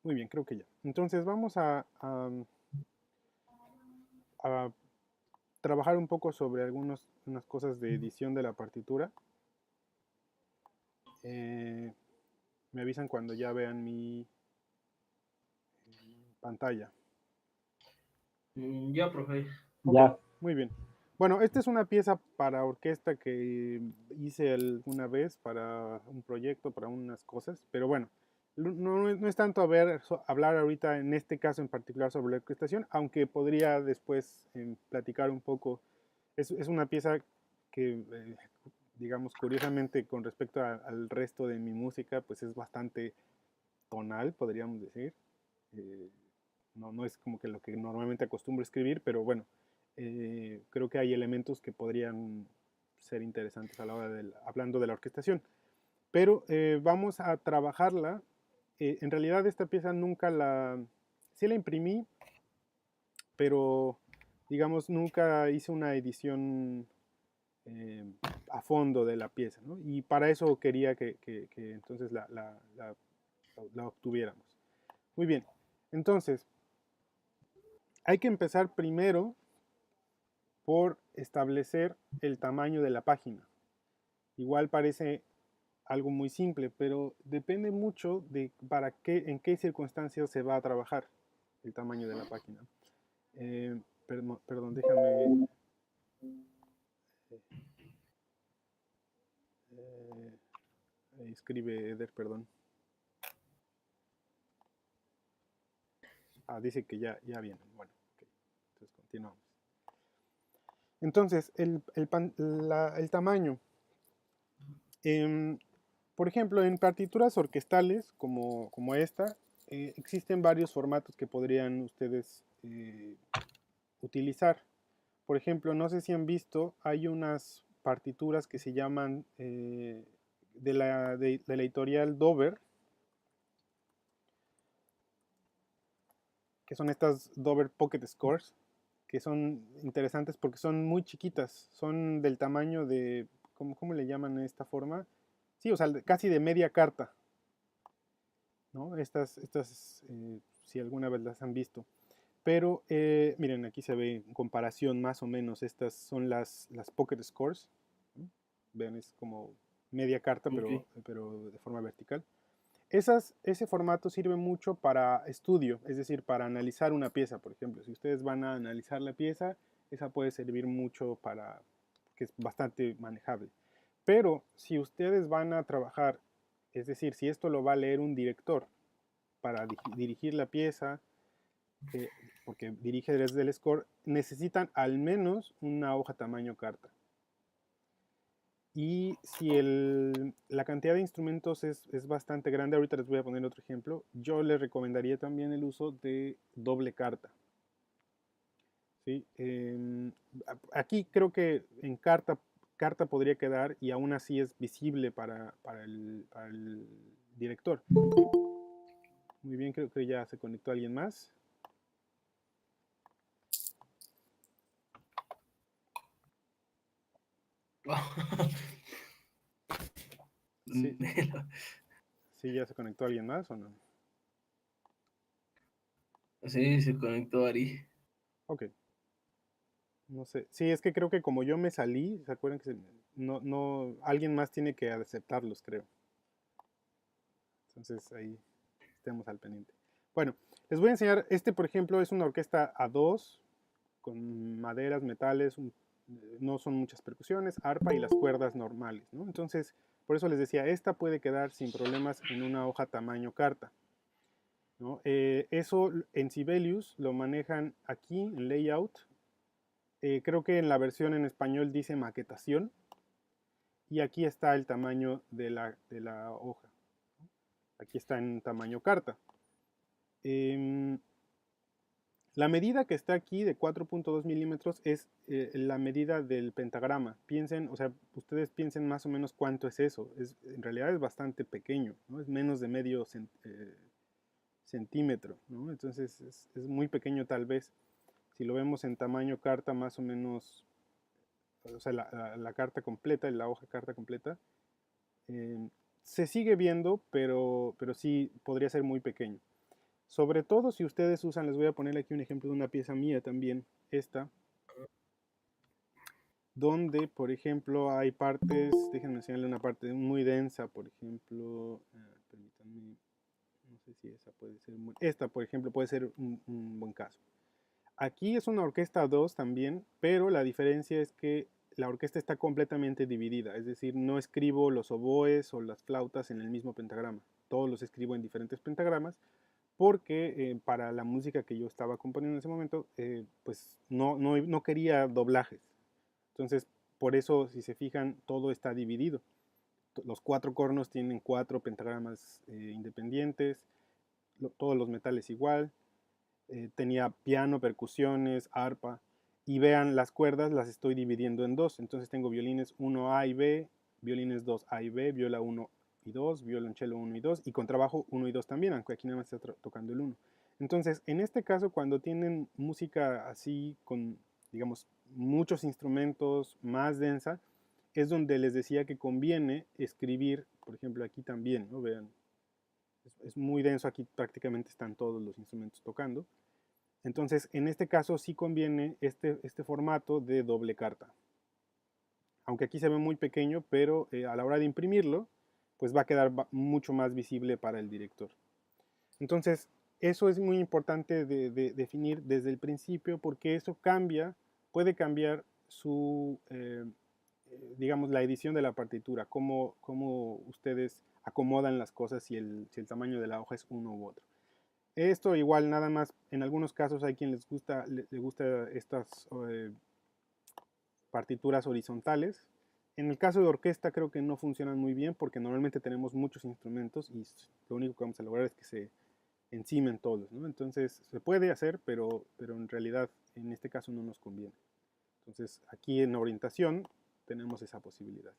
Muy bien, creo que ya. Entonces vamos a trabajar un poco sobre unas cosas de edición de la partitura. Eh, Me avisan cuando ya vean mi pantalla. Ya, profe. Ok, Ya. muy bien. Bueno, esta es una pieza para orquesta que hice alguna vez para un proyecto, para unas cosas, pero bueno, no es tanto hablar ahorita en este caso en particular sobre la orquestación, aunque podría después platicar un poco. Es una pieza que, digamos, curiosamente con respecto al resto de mi música, pues es bastante tonal, podríamos decir. Eh, no es como que lo que normalmente acostumbro a escribir, pero bueno, creo que hay elementos que podrían ser interesantes a la hora de hablando de la orquestación. Pero vamos a trabajarla. En realidad esta pieza nunca sí la imprimí, pero digamos nunca hice una edición eh, a fondo de la pieza, ¿no? Y para eso quería que entonces la obtuviéramos. Muy bien, entonces hay que empezar primero por establecer el tamaño de la página. Igual parece algo muy simple, pero depende mucho de en qué circunstancias se va a trabajar el tamaño de la página. Perdón, déjame. eh, Escribe Eder, perdón. Ah, dice que ya viene. Bueno, ok. Entonces continuamos. Entonces, el tamaño. Em, por ejemplo, en partituras orquestales como esta, existen varios formatos que podrían ustedes utilizar. Por ejemplo, no sé si han visto, hay unas partituras que se llaman de la editorial Dover, que son estas Dover Pocket Scores, que son interesantes porque son muy chiquitas, son del tamaño de, ¿cómo le llaman de esta forma? Sí, o sea, casi de media carta, ¿no? Si alguna vez las han visto. Pero miren, aquí se ve en comparación más o menos, estas son las Pocket Scores, ¿no? Vean, es como media carta, Ok. pero de forma vertical. Ese formato sirve mucho para estudio, es decir, para analizar una pieza, por ejemplo. Si ustedes van a analizar la pieza, esa puede servir mucho que es bastante manejable. Pero si ustedes van a trabajar, es decir, si esto lo va a leer un director para dirigir la pieza, eh, porque dirige desde el score, necesitan al menos una hoja tamaño carta. Y si la cantidad de instrumentos es bastante grande, ahorita les voy a poner otro ejemplo, yo les recomendaría también el uso de doble carta. ¿Sí? Aquí creo que en carta podría quedar y aún así es visible para el director. Muy bien, creo que ya se conectó alguien más. Sí, sí, ya se conectó alguien más o no. Sí, se conectó Ari. Ok, no sé. Sí, es que creo que como yo me salí, ¿se acuerdan que alguien más tiene que aceptarlos, creo? Entonces ahí estemos al pendiente. Bueno, les voy a enseñar, por ejemplo es una orquesta a dos, con maderas, metales, no son muchas percusiones, arpa y las cuerdas normales, ¿no? Entonces, por eso les decía, esta puede quedar sin problemas en una hoja tamaño carta, ¿no? Eso en Sibelius lo manejan aquí en Layout. Creo que en la versión en español dice maquetación y aquí está el tamaño de la hoja. Aquí está en tamaño carta. Em, la medida que está aquí de 4.2 milímetros es la medida del pentagrama. Piensen, o sea, ustedes piensen más o menos cuánto es eso. En realidad es bastante pequeño, ¿no? Es menos de medio centímetro, ¿no? Entonces es muy pequeño tal vez. Si lo vemos en tamaño carta, más o menos, o sea, la carta completa, la hoja carta completa, eh, se sigue viendo, pero sí podría ser muy pequeño. Sobre todo si ustedes usan, les voy a poner aquí un ejemplo de una pieza mía también, esta, donde, por ejemplo, hay partes, déjenme enseñarle una parte muy densa, por ejemplo, permítanme, no sé si esa puede ser, esta, por ejemplo, puede ser un buen caso. Aquí es una orquesta 2 también, pero la diferencia es que la orquesta está completamente dividida, es decir, no escribo los oboes o las flautas en el mismo pentagrama, todos los escribo en diferentes pentagramas, porque para la música que yo estaba componiendo en ese momento, pues no quería doblajes. Entonces, por eso, si se fijan, todo está dividido. Los cuatro cornos tienen cuatro pentagramas independientes, todos los metales igual, tenía piano, percusiones, arpa, y vean las cuerdas las estoy dividiendo en dos, entonces tengo violines 1A y B, violines 2A y B, viola 1 y 2, violonchelo 1 y 2, y contrabajo 1 y 2 también, aunque aquí nada más está tocando el 1. Entonces, en este caso, cuando tienen música así con, digamos, muchos instrumentos, más densa, es donde les decía que conviene escribir, por ejemplo, aquí también, ¿no? Vean, es muy denso, aquí prácticamente están todos los instrumentos tocando. Entonces, en este caso sí conviene este formato de doble carta. Aunque aquí se ve muy pequeño, pero a la hora de imprimirlo, pues va a quedar mucho más visible para el director. Entonces, eso es muy importante de definir desde el principio porque eso puede cambiar digamos, la edición de la partitura, cómo ustedes acomodan las cosas si el tamaño de la hoja es uno u otro. Esto igual nada más, en algunos casos hay quien le gusta estas partituras horizontales. En el caso de orquesta creo que no funcionan muy bien porque normalmente tenemos muchos instrumentos y lo único que vamos a lograr es que se encimen todos, ¿no? Entonces se puede hacer, pero en realidad en este caso no nos conviene. Entonces aquí en orientación tenemos esa posibilidad.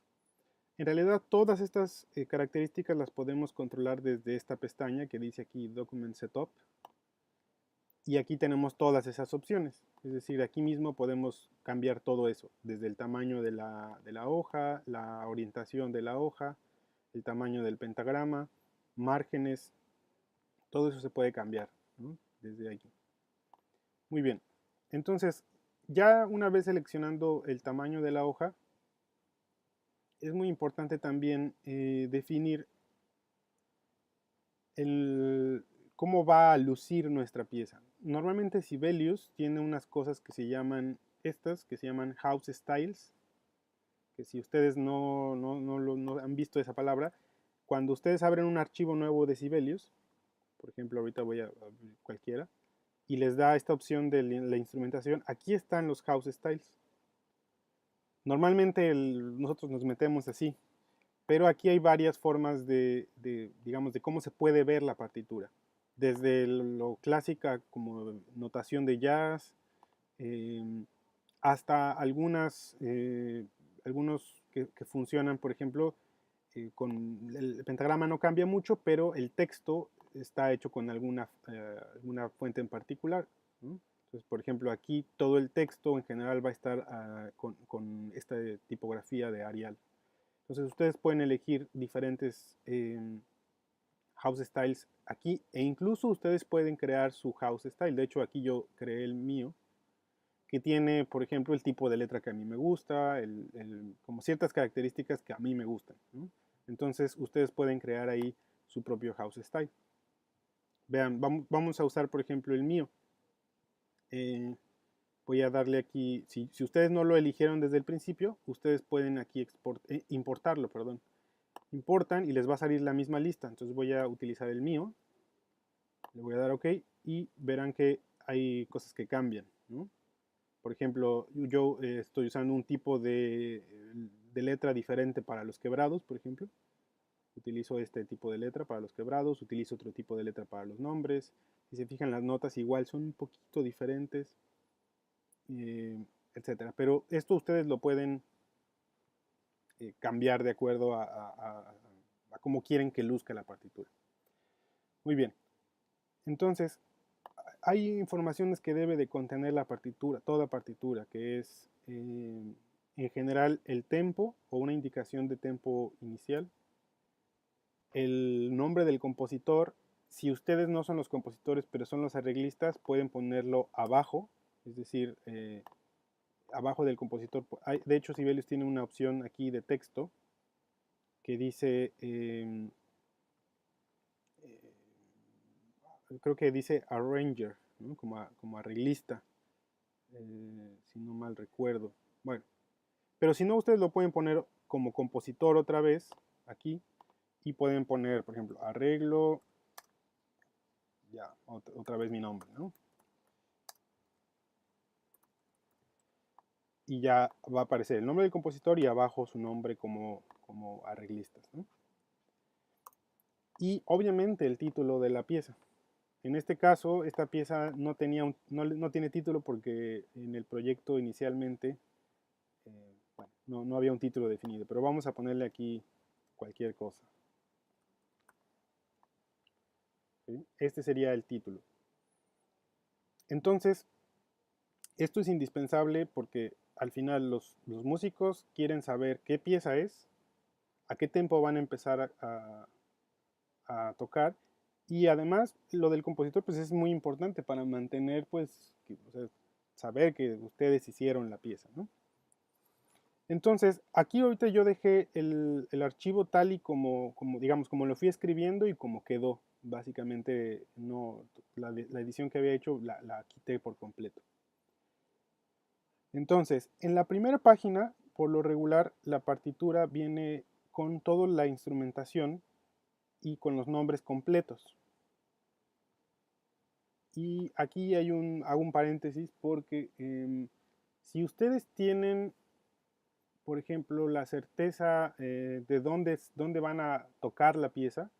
En realidad todas estas características las podemos controlar desde esta pestaña que dice aquí Document Setup. Y aquí tenemos todas esas opciones. Es decir, aquí mismo podemos cambiar todo eso, desde el tamaño de la hoja, la orientación de la hoja, el tamaño del pentagrama, márgenes, todo eso se puede cambiar, ¿no? Desde aquí. Muy bien. Entonces, ya una vez seleccionando el tamaño de la hoja, es muy importante también definir cómo va a lucir nuestra pieza. Normalmente Sibelius tiene unas cosas que se llaman House Styles, que si ustedes no han visto esa palabra, cuando ustedes abren un archivo nuevo de Sibelius, por ejemplo ahorita voy a abrir cualquiera, y les da esta opción de la instrumentación, aquí están los House Styles. Normalmente nosotros nos metemos así, pero aquí hay varias formas digamos, de cómo se puede ver la partitura. Desde lo clásica como notación de jazz, eh, hasta algunos que funcionan, por ejemplo, con el pentagrama no cambia mucho, pero el texto está hecho con alguna fuente en particular, ¿no? Entonces, por ejemplo, aquí todo el texto en general va a estar con esta tipografía de Arial. Entonces ustedes pueden elegir diferentes house styles aquí e incluso ustedes pueden crear su house style. De hecho aquí yo creé el mío que tiene, por ejemplo, el tipo de letra que a mí me gusta, como ciertas características que a mí me gustan, ¿no? Entonces ustedes pueden crear ahí su propio house style. Vean, vamos a usar por ejemplo el mío. Voy a darle aquí, si ustedes no lo eligieron desde el principio, ustedes pueden aquí importarlo, perdón. Importan y les va a salir la misma lista. Entonces voy a utilizar el mío, le voy a dar OK y verán que hay cosas que cambian, ¿no? Por ejemplo, yo estoy usando un tipo de letra diferente para los quebrados, por ejemplo. Utilizo este tipo de letra para los quebrados, utilizo otro tipo de letra para los nombres. Si se fijan, las notas igual son un poquito diferentes, etcétera. Pero esto ustedes lo pueden cambiar de acuerdo a cómo quieren que luzca la partitura. Muy bien. Entonces, hay informaciones que debe de contener la partitura, toda partitura, que es en general el tempo o una indicación de tempo inicial, el nombre del compositor, Si ustedes no son los compositores, pero son los arreglistas, pueden ponerlo abajo, es decir, abajo del compositor. De hecho, Sibelius tiene una opción aquí de texto que dice, creo que dice arranger, ¿no? Como arreglista, si no mal recuerdo. Bueno, pero si no, ustedes lo pueden poner como compositor otra vez, aquí, y pueden poner, por ejemplo, arreglo, ya, otra vez mi nombre, ¿no? Y ya va a aparecer el nombre del compositor y abajo su nombre como arreglistas, ¿no? Y obviamente el título de la pieza. En este caso, esta pieza no tiene título porque en el proyecto inicialmente bueno, no había un título definido, pero vamos a ponerle aquí cualquier cosa. ¿Sí? Este sería el título. Entonces, esto es indispensable porque al final los músicos quieren saber qué pieza es, a qué tempo van a empezar a tocar, y además lo del compositor pues es muy importante para mantener pues, o sea, saber que ustedes hicieron la pieza, ¿no? Entonces, aquí ahorita yo dejé el archivo tal y digamos, como lo fui escribiendo y como quedó. Básicamente, no, la edición que había hecho la quité por completo. Entonces, en la primera página, por lo regular, la partitura viene con toda la instrumentación y con los nombres completos. Y aquí hago un paréntesis porque si ustedes tienen, por ejemplo, la certeza de dónde van a tocar la pieza,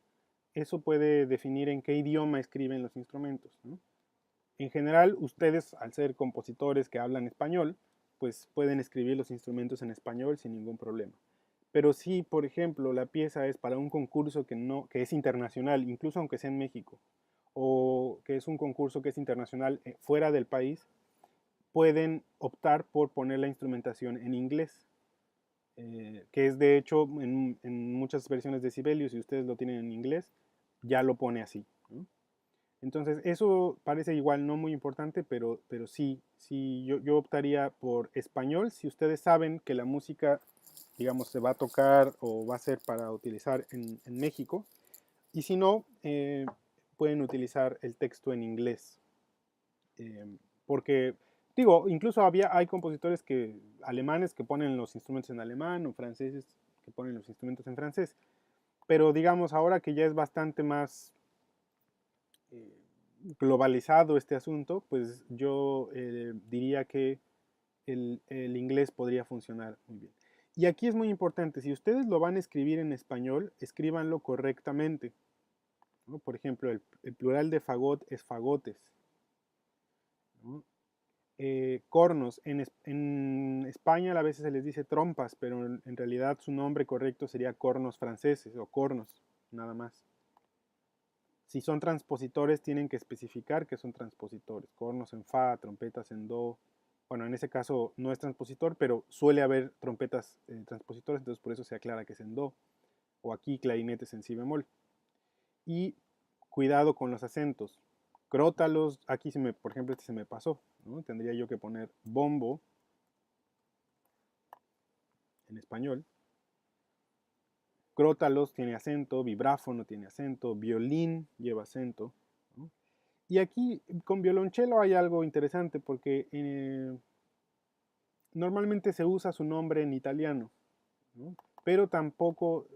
eso puede definir en qué idioma escriben los instrumentos, ¿no? En general, ustedes, al ser compositores que hablan español, pues pueden escribir los instrumentos en español sin ningún problema. Pero si, por ejemplo, la pieza es para un concurso que es internacional, incluso aunque sea en México, o que es un concurso que es internacional fuera del país, pueden optar por poner la instrumentación en inglés, que es de hecho en muchas versiones de Sibelius, si ustedes lo tienen en inglés, ya lo pone así, ¿no? Entonces, eso parece igual no muy importante, pero sí yo optaría por español si ustedes saben que la música, digamos, se va a tocar o va a ser para utilizar en México. Y si no, pueden utilizar el texto en inglés. Porque, digo, incluso hay compositores alemanes que ponen los instrumentos en alemán o franceses que ponen los instrumentos en francés. Pero digamos, ahora que ya es bastante más eh, globalizado este asunto, pues yo diría que el inglés podría funcionar muy bien. Y aquí es muy importante, si ustedes lo van a escribir en español, escríbanlo correctamente, ¿no? Por ejemplo, el plural de fagot es fagotes, ¿no? Cornos, en España a veces se les dice trompas, pero en realidad su nombre correcto sería cornos franceses o cornos, nada más. Si son transpositores, tienen que especificar que son transpositores. Cornos en fa, trompetas en do. Bueno, en ese caso no es transpositor, pero suele haber trompetas transpositores, entonces por eso se aclara que es en do. O aquí clarinetes en si bemol. Y cuidado con los acentos. Crótalos, aquí por ejemplo este se me pasó, ¿no? Tendría yo que poner bombo en español. Crótalos tiene acento, vibráfono tiene acento, violín lleva acento, ¿no? Y aquí con violonchelo hay algo interesante porque normalmente se usa su nombre en italiano, ¿no? Pero tampoco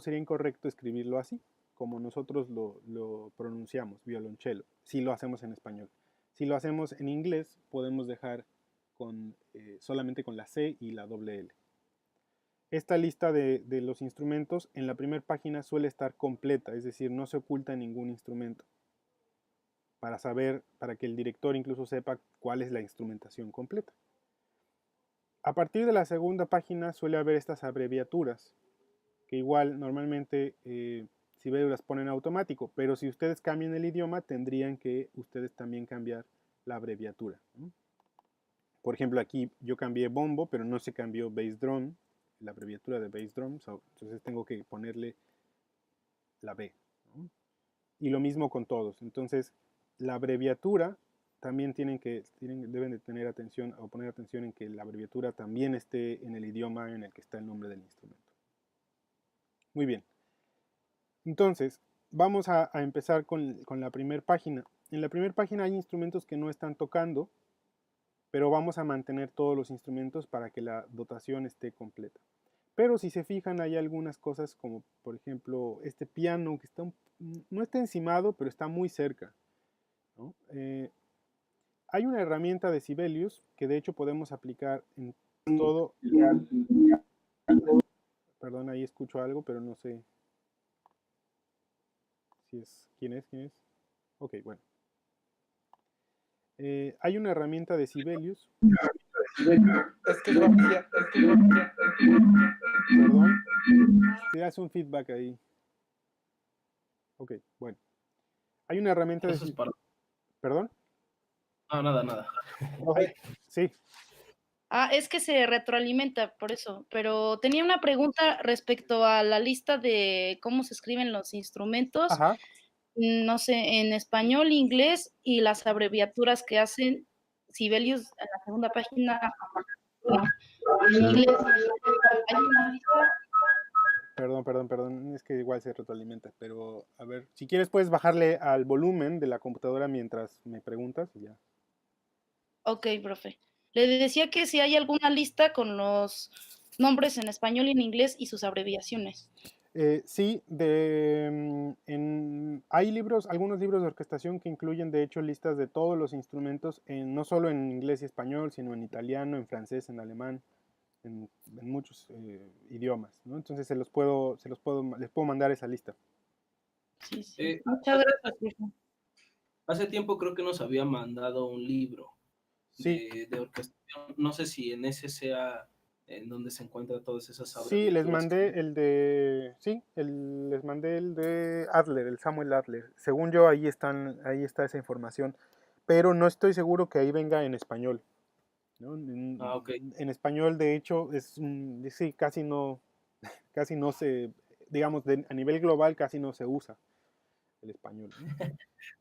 sería incorrecto escribirlo así, como nosotros lo pronunciamos, violonchelo, si lo hacemos en español. Si lo hacemos en inglés, podemos dejar solamente con la C y la doble L. Esta lista de los instrumentos en la primera página suele estar completa, es decir, no se oculta ningún instrumento, para que el director incluso sepa cuál es la instrumentación completa. A partir de la segunda página suele haber estas abreviaturas, que igual normalmente Sibelius las pone en automático, pero si ustedes cambian el idioma tendrían que ustedes también cambiar la abreviatura, ¿no? Por ejemplo, aquí yo cambié bombo, pero no se cambió bass drum, la abreviatura de bass drum, entonces tengo que ponerle la B, ¿no? y lo mismo con todos. Entonces, la abreviatura también deben de tener atención o poner atención en que la abreviatura también esté en el idioma en el que está el nombre del instrumento. Muy bien. Entonces, vamos a empezar con la primera página. En la primera página hay instrumentos que no están tocando, pero vamos a mantener todos los instrumentos para que la dotación esté completa. Pero si se fijan, hay algunas cosas como, por ejemplo, este piano que no está encimado, pero está muy cerca, ¿no? Hay una herramienta de Sibelius que de hecho podemos aplicar en todo. Perdón, ahí escucho algo, pero no sé si es. ¿Quién es? ¿Quién es? Ok, bueno. Hay una herramienta de Sibelius. Es que es vacía. Perdón. Se hace un feedback ahí. Ok, bueno. Hay una herramienta de Eso es para... ¿Perdón? No, nada. Sí. Es que se retroalimenta por eso, pero tenía una pregunta respecto a la lista de cómo se escriben los instrumentos, Ajá. no sé, en español, inglés y las abreviaturas que hacen Sibelius en la segunda página. En inglés, hay una lista. Perdón, es que igual se retroalimenta, pero a ver, si quieres puedes bajarle al volumen de la computadora mientras me preguntas y ya. Ok, profe. Le decía que si hay alguna lista con los nombres en español y en inglés y sus abreviaciones. Sí, hay libros, algunos libros de orquestación que incluyen de hecho listas de todos los instrumentos, no solo en inglés y español, sino en italiano, en francés, en alemán, en muchos idiomas, ¿no? Entonces les puedo mandar esa lista. Sí. Muchas gracias, profe. Hace tiempo creo que nos había mandado un libro Sí. de orquestación. No sé si en ese sea en donde se encuentran todas esas Sí, les abreviaturas. mandé les mandé el de Adler, el Samuel Adler. Según yo, ahí está esa información, pero no estoy seguro que ahí venga en español, ¿no? Ok. En español, de hecho, sí, casi no se, digamos, a nivel global casi no se usa el español, ¿no?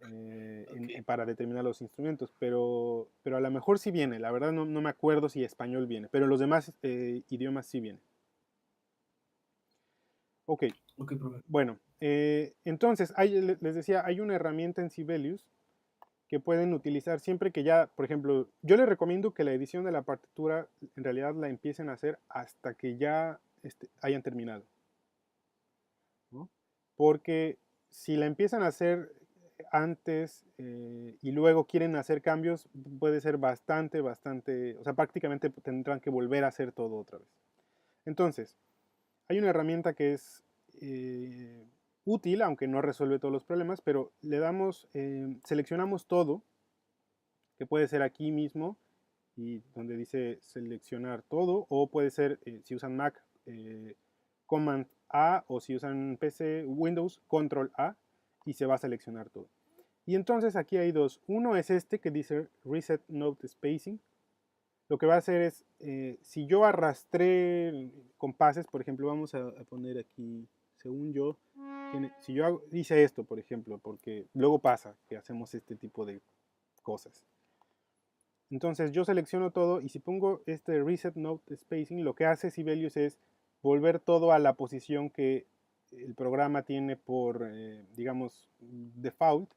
Okay. Para determinar los instrumentos, pero a lo mejor sí viene, la verdad no me acuerdo si español viene, pero los demás idiomas sí vienen. Ok, Profe. bueno, entonces, les decía, hay una herramienta en Sibelius que pueden utilizar siempre que ya, por ejemplo, yo les recomiendo que la edición de la partitura en realidad la empiecen a hacer hasta que ya hayan terminado, ¿no? Porque si la empiezan a hacer antes y luego quieren hacer cambios, puede ser bastante, o sea, prácticamente tendrán que volver a hacer todo otra vez. Entonces, hay una herramienta que es útil, aunque no resuelve todos los problemas, pero seleccionamos todo, que puede ser aquí mismo, y donde dice seleccionar todo, o puede ser, si usan Mac, Command A, o si usan PC, Windows, Control A, y se va a seleccionar todo. Y entonces aquí hay dos. Uno es este que dice Reset Note Spacing. Lo que va a hacer es, si yo arrastré compases, por ejemplo, vamos a poner aquí, según yo, si yo hice esto, por ejemplo, porque luego pasa que hacemos este tipo de cosas. Entonces yo selecciono todo y si pongo este Reset Note Spacing, lo que hace Sibelius es volver todo a la posición que el programa tiene por, digamos, default,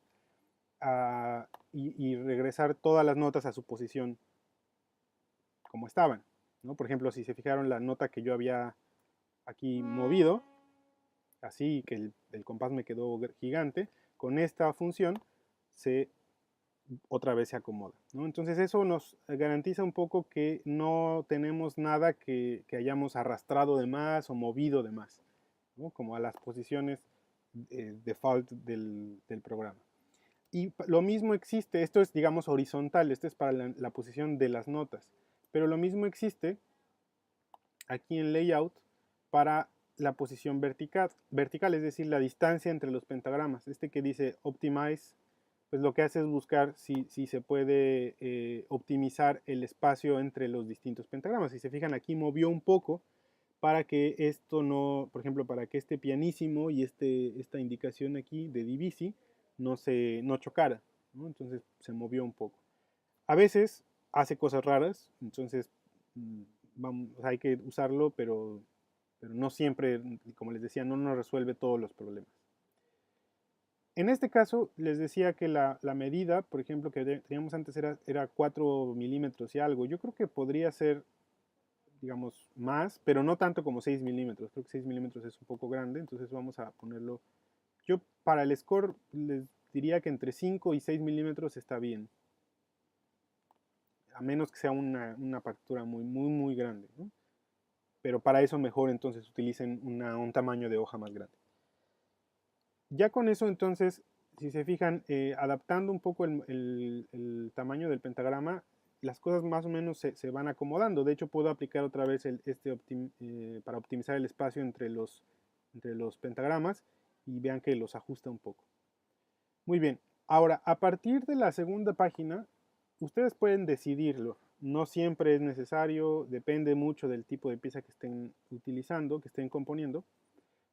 y regresar todas las notas a su posición como estaban, ¿no? Por ejemplo, si se fijaron la nota que yo había aquí movido, así que el compás me quedó gigante, con esta función otra vez se acomoda, ¿no? Entonces eso nos garantiza un poco que no tenemos nada que hayamos arrastrado de más o movido de más, ¿no? Como a las posiciones default del programa. Y lo mismo existe, esto es digamos horizontal, esto es para la posición de las notas, pero lo mismo existe aquí en Layout para la posición vertical, es decir, la distancia entre los pentagramas. Este que dice Optimize, pues lo que hace es buscar si se puede optimizar el espacio entre los distintos pentagramas. Si se fijan, aquí movió un poco para que esto no, por ejemplo, para que este pianísimo y esta indicación aquí de divisi no chocara, ¿no? Entonces se movió un poco. A veces hace cosas raras, entonces hay que usarlo, pero no siempre, como les decía, no nos resuelve todos los problemas. En este caso, les decía que la medida, por ejemplo, que teníamos antes era 4 milímetros y algo. Yo creo que podría ser, digamos, más, pero no tanto como 6 milímetros. Creo que 6 milímetros es un poco grande, entonces vamos a ponerlo. Yo para el score les diría que entre 5 y 6 milímetros está bien. A menos que sea una partitura muy, muy, muy grande, ¿no? Pero para eso mejor entonces utilicen un tamaño de hoja más grande. Ya con eso entonces, si se fijan, adaptando un poco el tamaño del pentagrama, las cosas más o menos se van acomodando. De hecho, puedo aplicar otra vez para optimizar el espacio entre los pentagramas y vean que los ajusta un poco. Muy bien, ahora a partir de la segunda página, ustedes pueden decidirlo. No siempre es necesario, depende mucho del tipo de pieza que estén utilizando, que estén componiendo.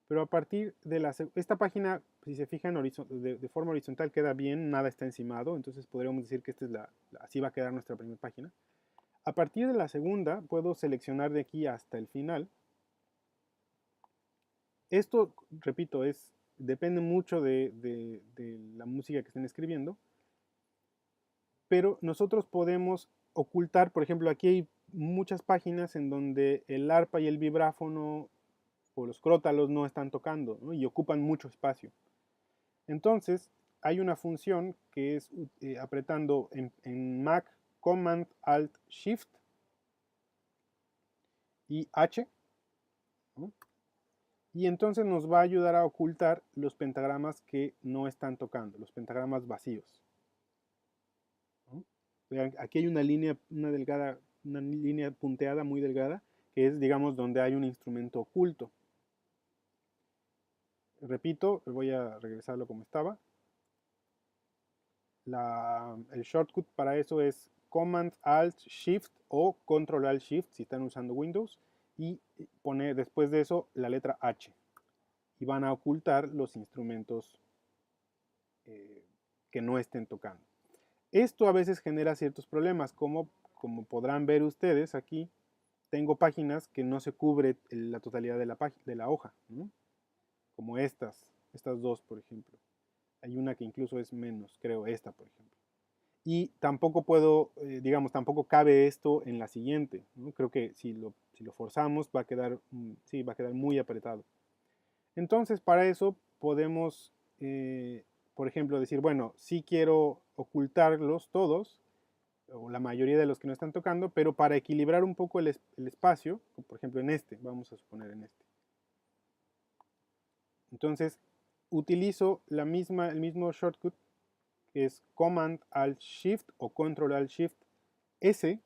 Pero a partir de esta página, si se fijan de forma horizontal queda bien, nada está encimado, entonces podríamos decir que así va a quedar nuestra primera página. A partir de la segunda puedo seleccionar de aquí hasta el final. Esto, repito, depende mucho de la música que estén escribiendo, pero nosotros podemos ocultar, por ejemplo, aquí hay muchas páginas en donde el arpa y el vibráfono o los crótalos no están tocando, ¿no? Y ocupan mucho espacio. Entonces, hay una función que es apretando en Mac Command Alt Shift y H, ¿no? Y entonces nos va a ayudar a ocultar los pentagramas que no están tocando, los pentagramas vacíos, ¿no? Vean, aquí hay una línea, una línea punteada muy delgada, que es, digamos, donde hay un instrumento oculto. Repito, voy a regresarlo como estaba. El shortcut para eso es Command Alt Shift o Control Alt Shift si están usando Windows, y poner después de eso la letra H, y van a ocultar los instrumentos que no estén tocando. Esto a veces genera ciertos problemas, como podrán ver ustedes aquí, tengo páginas que no se cubre la totalidad de la hoja, ¿no? Como estas dos, por ejemplo. Hay una que incluso es menos, creo, esta, por ejemplo. Y tampoco puedo, digamos, tampoco cabe esto en la siguiente, ¿no? Creo que si lo forzamos va a quedar, sí, va a quedar muy apretado. Entonces, para eso podemos, por ejemplo, decir, bueno, sí quiero ocultarlos todos, o la mayoría de los que no están tocando, pero para equilibrar un poco el espacio, por ejemplo en este, vamos a suponer en este. Entonces, utilizo el mismo shortcut, que es Command Alt Shift o Control Alt Shift S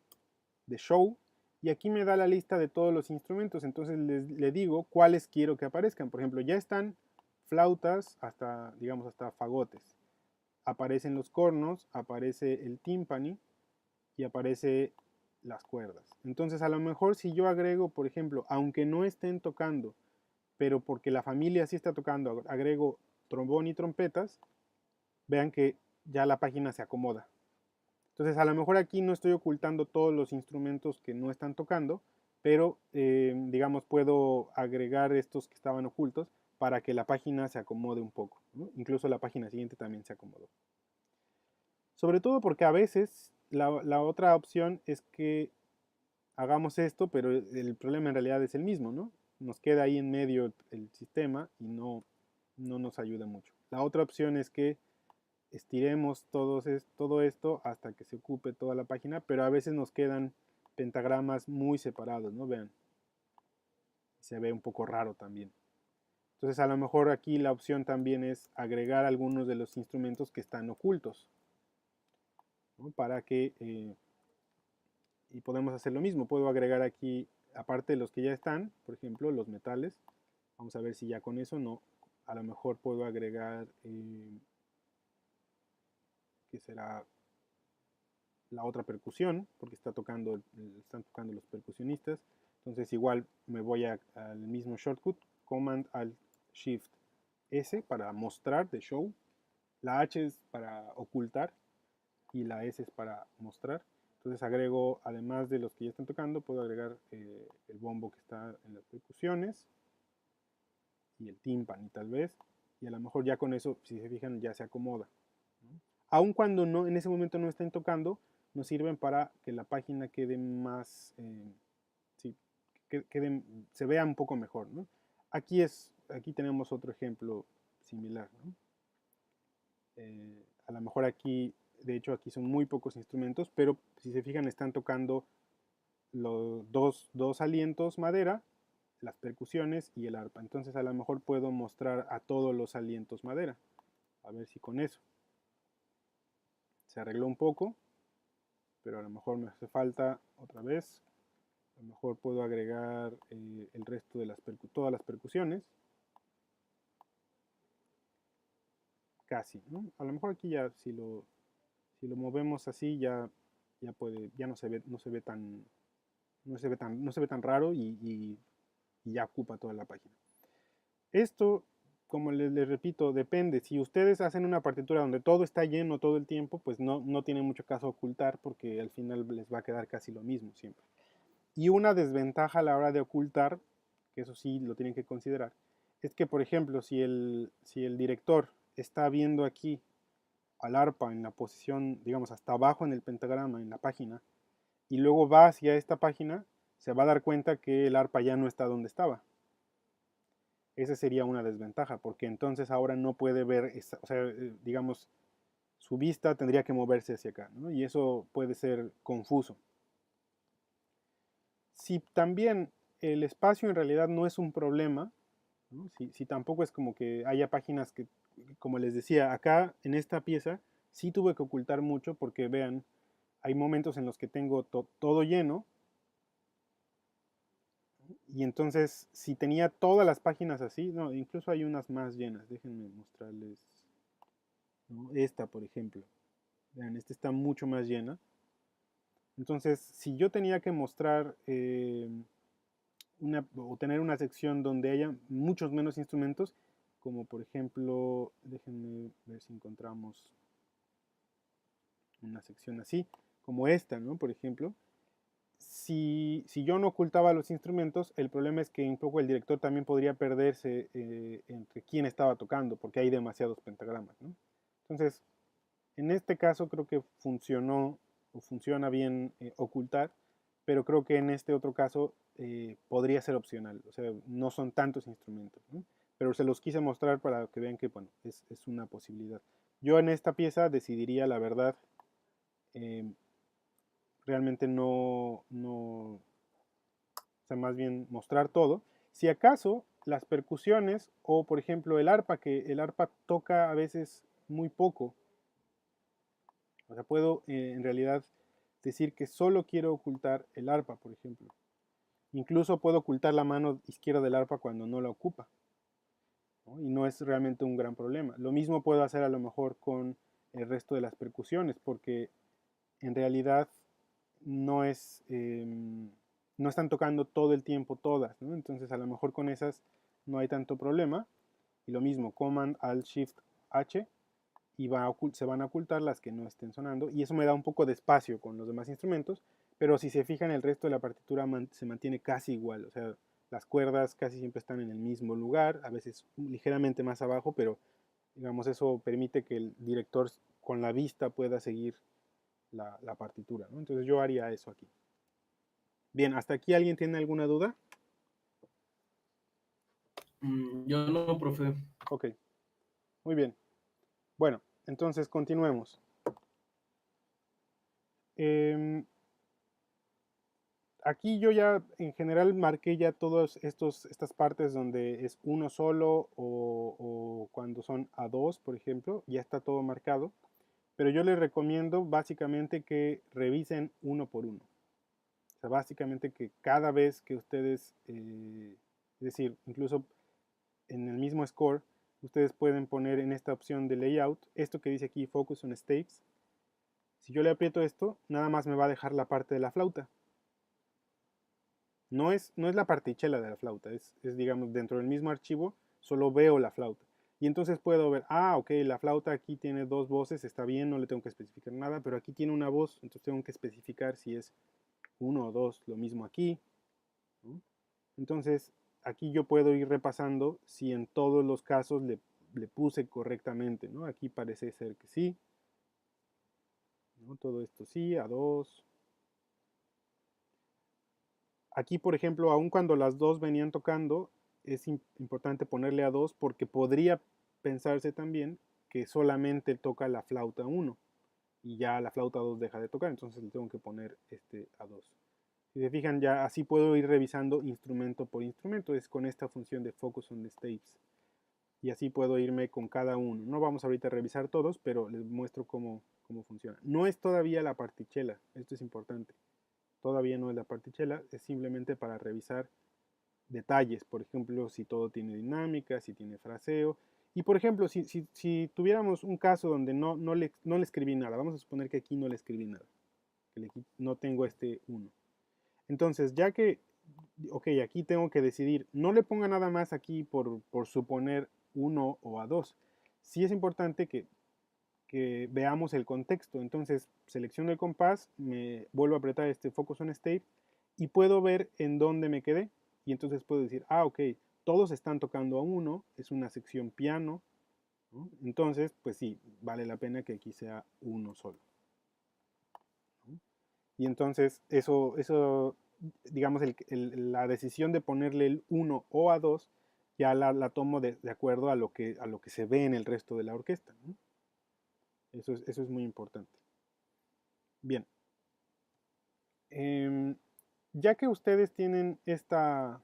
de Show, y aquí me da la lista de todos los instrumentos. Entonces le digo cuáles quiero que aparezcan. Por ejemplo, ya están flautas hasta, digamos, hasta fagotes. Aparecen los cornos, aparece el tímpani y aparece las cuerdas. Entonces, a lo mejor si yo agrego, por ejemplo, aunque no estén tocando, pero porque la familia sí está tocando, agrego trombón y trompetas, vean que ya la página se acomoda. Entonces, a lo mejor aquí no estoy ocultando todos los instrumentos que no están tocando, pero digamos puedo agregar estos que estaban ocultos para que la página se acomode un poco, ¿no? Incluso la página siguiente también se acomodó. Sobre todo porque a veces la otra opción es que hagamos esto, pero el problema en realidad es el mismo, ¿no? Nos queda ahí en medio el sistema y no nos ayuda mucho. La otra opción es que estiremos todo esto hasta que se ocupe toda la página, pero a veces nos quedan pentagramas muy separados, ¿no? Vean, se ve un poco raro también. Entonces a lo mejor aquí la opción también es agregar algunos de los instrumentos que están ocultos, ¿no? Para que, y podemos hacer lo mismo, puedo agregar aquí, aparte de los que ya están, por ejemplo, los metales, vamos a ver si ya con eso no, a lo mejor puedo agregar, que será la otra percusión, porque están tocando los percusionistas. Entonces igual me voy al mismo shortcut, Command Alt Shift S para mostrar de show, La H es para ocultar y la S es para mostrar. Entonces agrego, además de los que ya están tocando, puedo agregar el bombo que está en las percusiones y el tímpano tal vez. Y a lo mejor ya con eso, si se fijan, ya se acomoda, ¿no? Aun cuando no, en ese momento no estén tocando, nos sirven para que la página quede más, sí, se vea un poco mejor, ¿no? Aquí tenemos otro ejemplo similar, ¿no? A lo mejor aquí, de hecho aquí son muy pocos instrumentos, pero si se fijan están tocando los dos alientos madera, las percusiones y el arpa. Entonces a lo mejor puedo mostrar a todos los alientos madera. A ver si con eso se arregló un poco, pero a lo mejor me hace falta otra vez. A lo mejor puedo agregar el resto de todas las percusiones. Casi, ¿no? A lo mejor aquí ya si lo movemos así ya no se ve tan raro y ya ocupa toda la página. Esto, como les repito, depende. Si ustedes hacen una partitura donde todo está lleno todo el tiempo, pues no tiene mucho caso ocultar porque al final les va a quedar casi lo mismo siempre. Y una desventaja a la hora de ocultar, que eso sí lo tienen que considerar, es que, por ejemplo, si el director está viendo aquí al arpa en la posición, digamos, hasta abajo en el pentagrama, en la página, y luego va hacia esta página, se va a dar cuenta que el arpa ya no está donde estaba. Esa sería una desventaja, porque entonces ahora no puede ver, o sea, digamos, su vista tendría que moverse hacia acá, ¿no? Y eso puede ser confuso. Si también el espacio en realidad no es un problema, ¿no? Si tampoco es como que haya páginas que, como les decía, acá en esta pieza sí tuve que ocultar mucho porque vean, hay momentos en los que tengo todo lleno y entonces si tenía todas las páginas así, no, incluso hay unas más llenas, déjenme mostrarles, ¿no? Esta por ejemplo, vean, esta está mucho más llena. Entonces si yo tenía que mostrar o tener una sección donde haya muchos menos instrumentos, como por ejemplo, déjenme ver si encontramos una sección así, como esta, ¿no? Por ejemplo, si yo no ocultaba los instrumentos, el problema es que un poco el director también podría perderse entre quién estaba tocando, porque hay demasiados pentagramas, ¿no? Entonces, en este caso creo que funcionó o funciona bien ocultar, pero creo que en este otro caso podría ser opcional, o sea, no son tantos instrumentos, ¿no? Pero se los quise mostrar para que vean que, bueno, es una posibilidad. Yo en esta pieza decidiría, la verdad, realmente o sea, más bien mostrar todo. Si acaso las percusiones o por ejemplo el arpa, que el arpa toca a veces muy poco, o sea, puedo en realidad decir que solo quiero ocultar el arpa, por ejemplo. Incluso puedo ocultar la mano izquierda del arpa cuando no la ocupa, ¿no? Y no es realmente un gran problema. Lo mismo puedo hacer a lo mejor con el resto de las percusiones, porque en realidad no no están tocando todo el tiempo todas, ¿no? Entonces a lo mejor con esas no hay tanto problema. Y lo mismo, Command Alt Shift H y se van a ocultar las que no estén sonando. Y eso me da un poco de espacio con los demás instrumentos, pero si se fijan el resto de la partitura se mantiene casi igual. O sea, las cuerdas casi siempre están en el mismo lugar, a veces ligeramente más abajo, pero digamos eso permite que el director con la vista pueda seguir la partitura, ¿no? Entonces yo haría eso aquí. Bien, ¿hasta aquí alguien tiene alguna duda? Yo no, profe. Ok, muy bien. Bueno, entonces continuemos. Aquí yo ya en general marqué ya todas estas partes donde es uno solo o cuando son a dos, por ejemplo, ya está todo marcado. Pero yo les recomiendo básicamente que revisen uno por uno. O sea, básicamente que cada vez que ustedes, es decir, incluso en el mismo score, ustedes pueden poner en esta opción de layout, esto que dice aquí Focus on Staves. Si yo le aprieto esto, nada más me va a dejar la parte de la flauta. No es la partichela de la flauta, es digamos dentro del mismo archivo, solo veo la flauta. Y entonces puedo ver, ok, la flauta aquí tiene 2 voces, está bien, no le tengo que especificar nada, pero aquí tiene una voz, entonces tengo que especificar si es 1 o 2, lo mismo aquí, ¿no? Entonces, aquí yo puedo ir repasando si en todos los casos le puse correctamente, ¿no? Aquí parece ser que sí, ¿no? Todo esto sí, a 2. Aquí, por ejemplo, aun cuando las 2 venían tocando, es importante ponerle a 2 porque podría pensarse también que solamente toca la flauta 1 y ya la flauta 2 deja de tocar, entonces le tengo que poner a 2. Si se fijan, ya así puedo ir revisando instrumento por instrumento, es con esta función de Focus on the Staves. Y así puedo irme con cada uno. No vamos ahorita a revisar todos, pero les muestro cómo funciona. No es todavía la partichela, esto es importante. Todavía no es la partichela, es simplemente para revisar detalles. Por ejemplo, si todo tiene dinámica, si tiene fraseo. Y por ejemplo, si tuviéramos un caso donde no le escribí nada, vamos a suponer que aquí no le escribí nada, que no tengo este 1. Entonces, ya que, ok, aquí tengo que decidir, no le ponga nada más aquí por suponer 1 o a 2. Sí es importante que veamos el contexto. Entonces, selecciono el compás, me vuelvo a apretar este Focus on State y puedo ver en dónde me quedé. Y entonces puedo decir, ok, todos están tocando a 1, es una sección piano, ¿no? Entonces, pues sí, vale la pena que aquí sea 1 solo, ¿no? Y entonces, eso digamos, la decisión de ponerle el 1 o a 2 ya la tomo de acuerdo a lo que se ve en el resto de la orquesta, ¿no? Eso es muy importante. Bien. Ya que ustedes tienen estos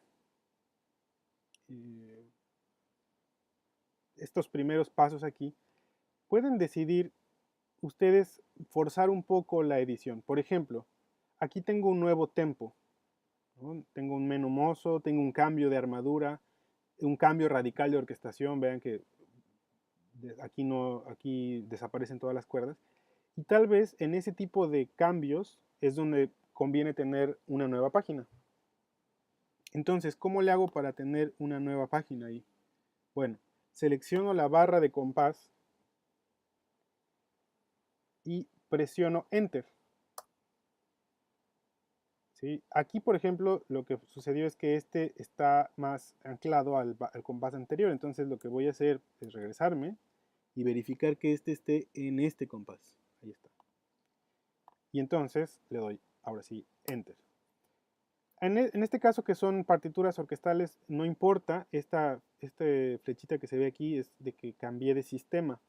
primeros pasos aquí, pueden decidir ustedes forzar un poco la edición. Por ejemplo, aquí tengo un nuevo tempo, ¿no? Tengo un menú mozo, tengo un cambio de armadura, un cambio radical de orquestación. Vean que aquí desaparecen todas las cuerdas. Y tal vez en ese tipo de cambios es donde conviene tener una nueva página. Entonces, ¿cómo le hago para tener una nueva página ahí? Bueno, selecciono la barra de compás y presiono Enter. ¿Sí? Aquí, por ejemplo, lo que sucedió es que este está más anclado al compás anterior. Entonces, lo que voy a hacer es regresarme y verificar que este esté en este compás. Ahí está. Y entonces le doy, ahora sí, Enter. En este caso, que son partituras orquestales, no importa, esta flechita que se ve aquí es de que cambié de sistema.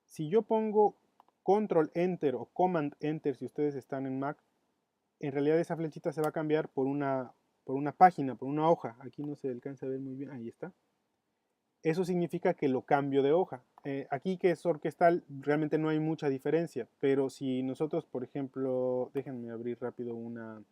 Si yo pongo Control Enter o Command Enter, si ustedes están en Mac, en realidad esa flechita se va a cambiar por una página, por una hoja. Aquí no se alcanza a ver muy bien, ahí está. Eso significa que lo cambio de hoja. Aquí que es orquestal, realmente no hay mucha diferencia, pero si nosotros, por ejemplo, déjenme abrir rápido una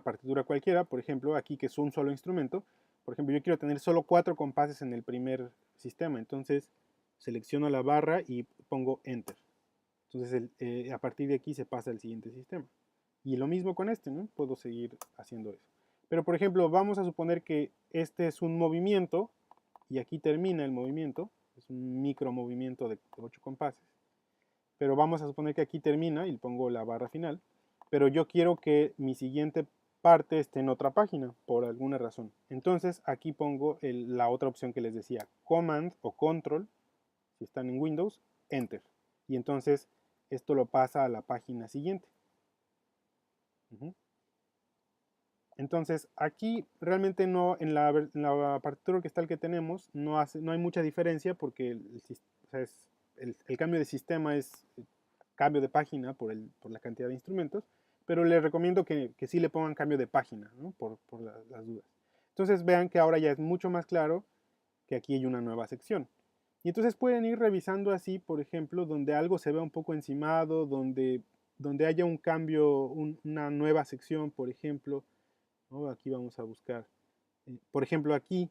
partitura cualquiera, por ejemplo, aquí que es un solo instrumento, por ejemplo, yo quiero tener solo 4 compases en el primer sistema, entonces selecciono la barra y pongo Enter. Entonces, a partir de aquí se pasa al siguiente sistema. Y lo mismo con este, ¿no? Puedo seguir haciendo eso. Pero, por ejemplo, vamos a suponer que este es un movimiento y aquí termina el movimiento. Es un micro movimiento de 8 compases. Pero vamos a suponer que aquí termina y pongo la barra final. Pero yo quiero que mi siguiente parte esté en otra página, por alguna razón. Entonces, aquí pongo la otra opción que les decía, Command o Control, si están en Windows, Enter. Y entonces, esto lo pasa a la página siguiente. Entonces, aquí realmente no, en la partitura orquestal que tenemos, no hay mucha diferencia porque el cambio de sistema es cambio de página por la cantidad de instrumentos, pero les recomiendo que sí le pongan cambio de página, ¿no? por las dudas. Entonces vean que ahora ya es mucho más claro que aquí hay una nueva sección. Y entonces pueden ir revisando así, por ejemplo, donde algo se vea un poco encimado, donde haya un cambio, una nueva sección, por ejemplo, ¿no? Aquí vamos a buscar. Por ejemplo, aquí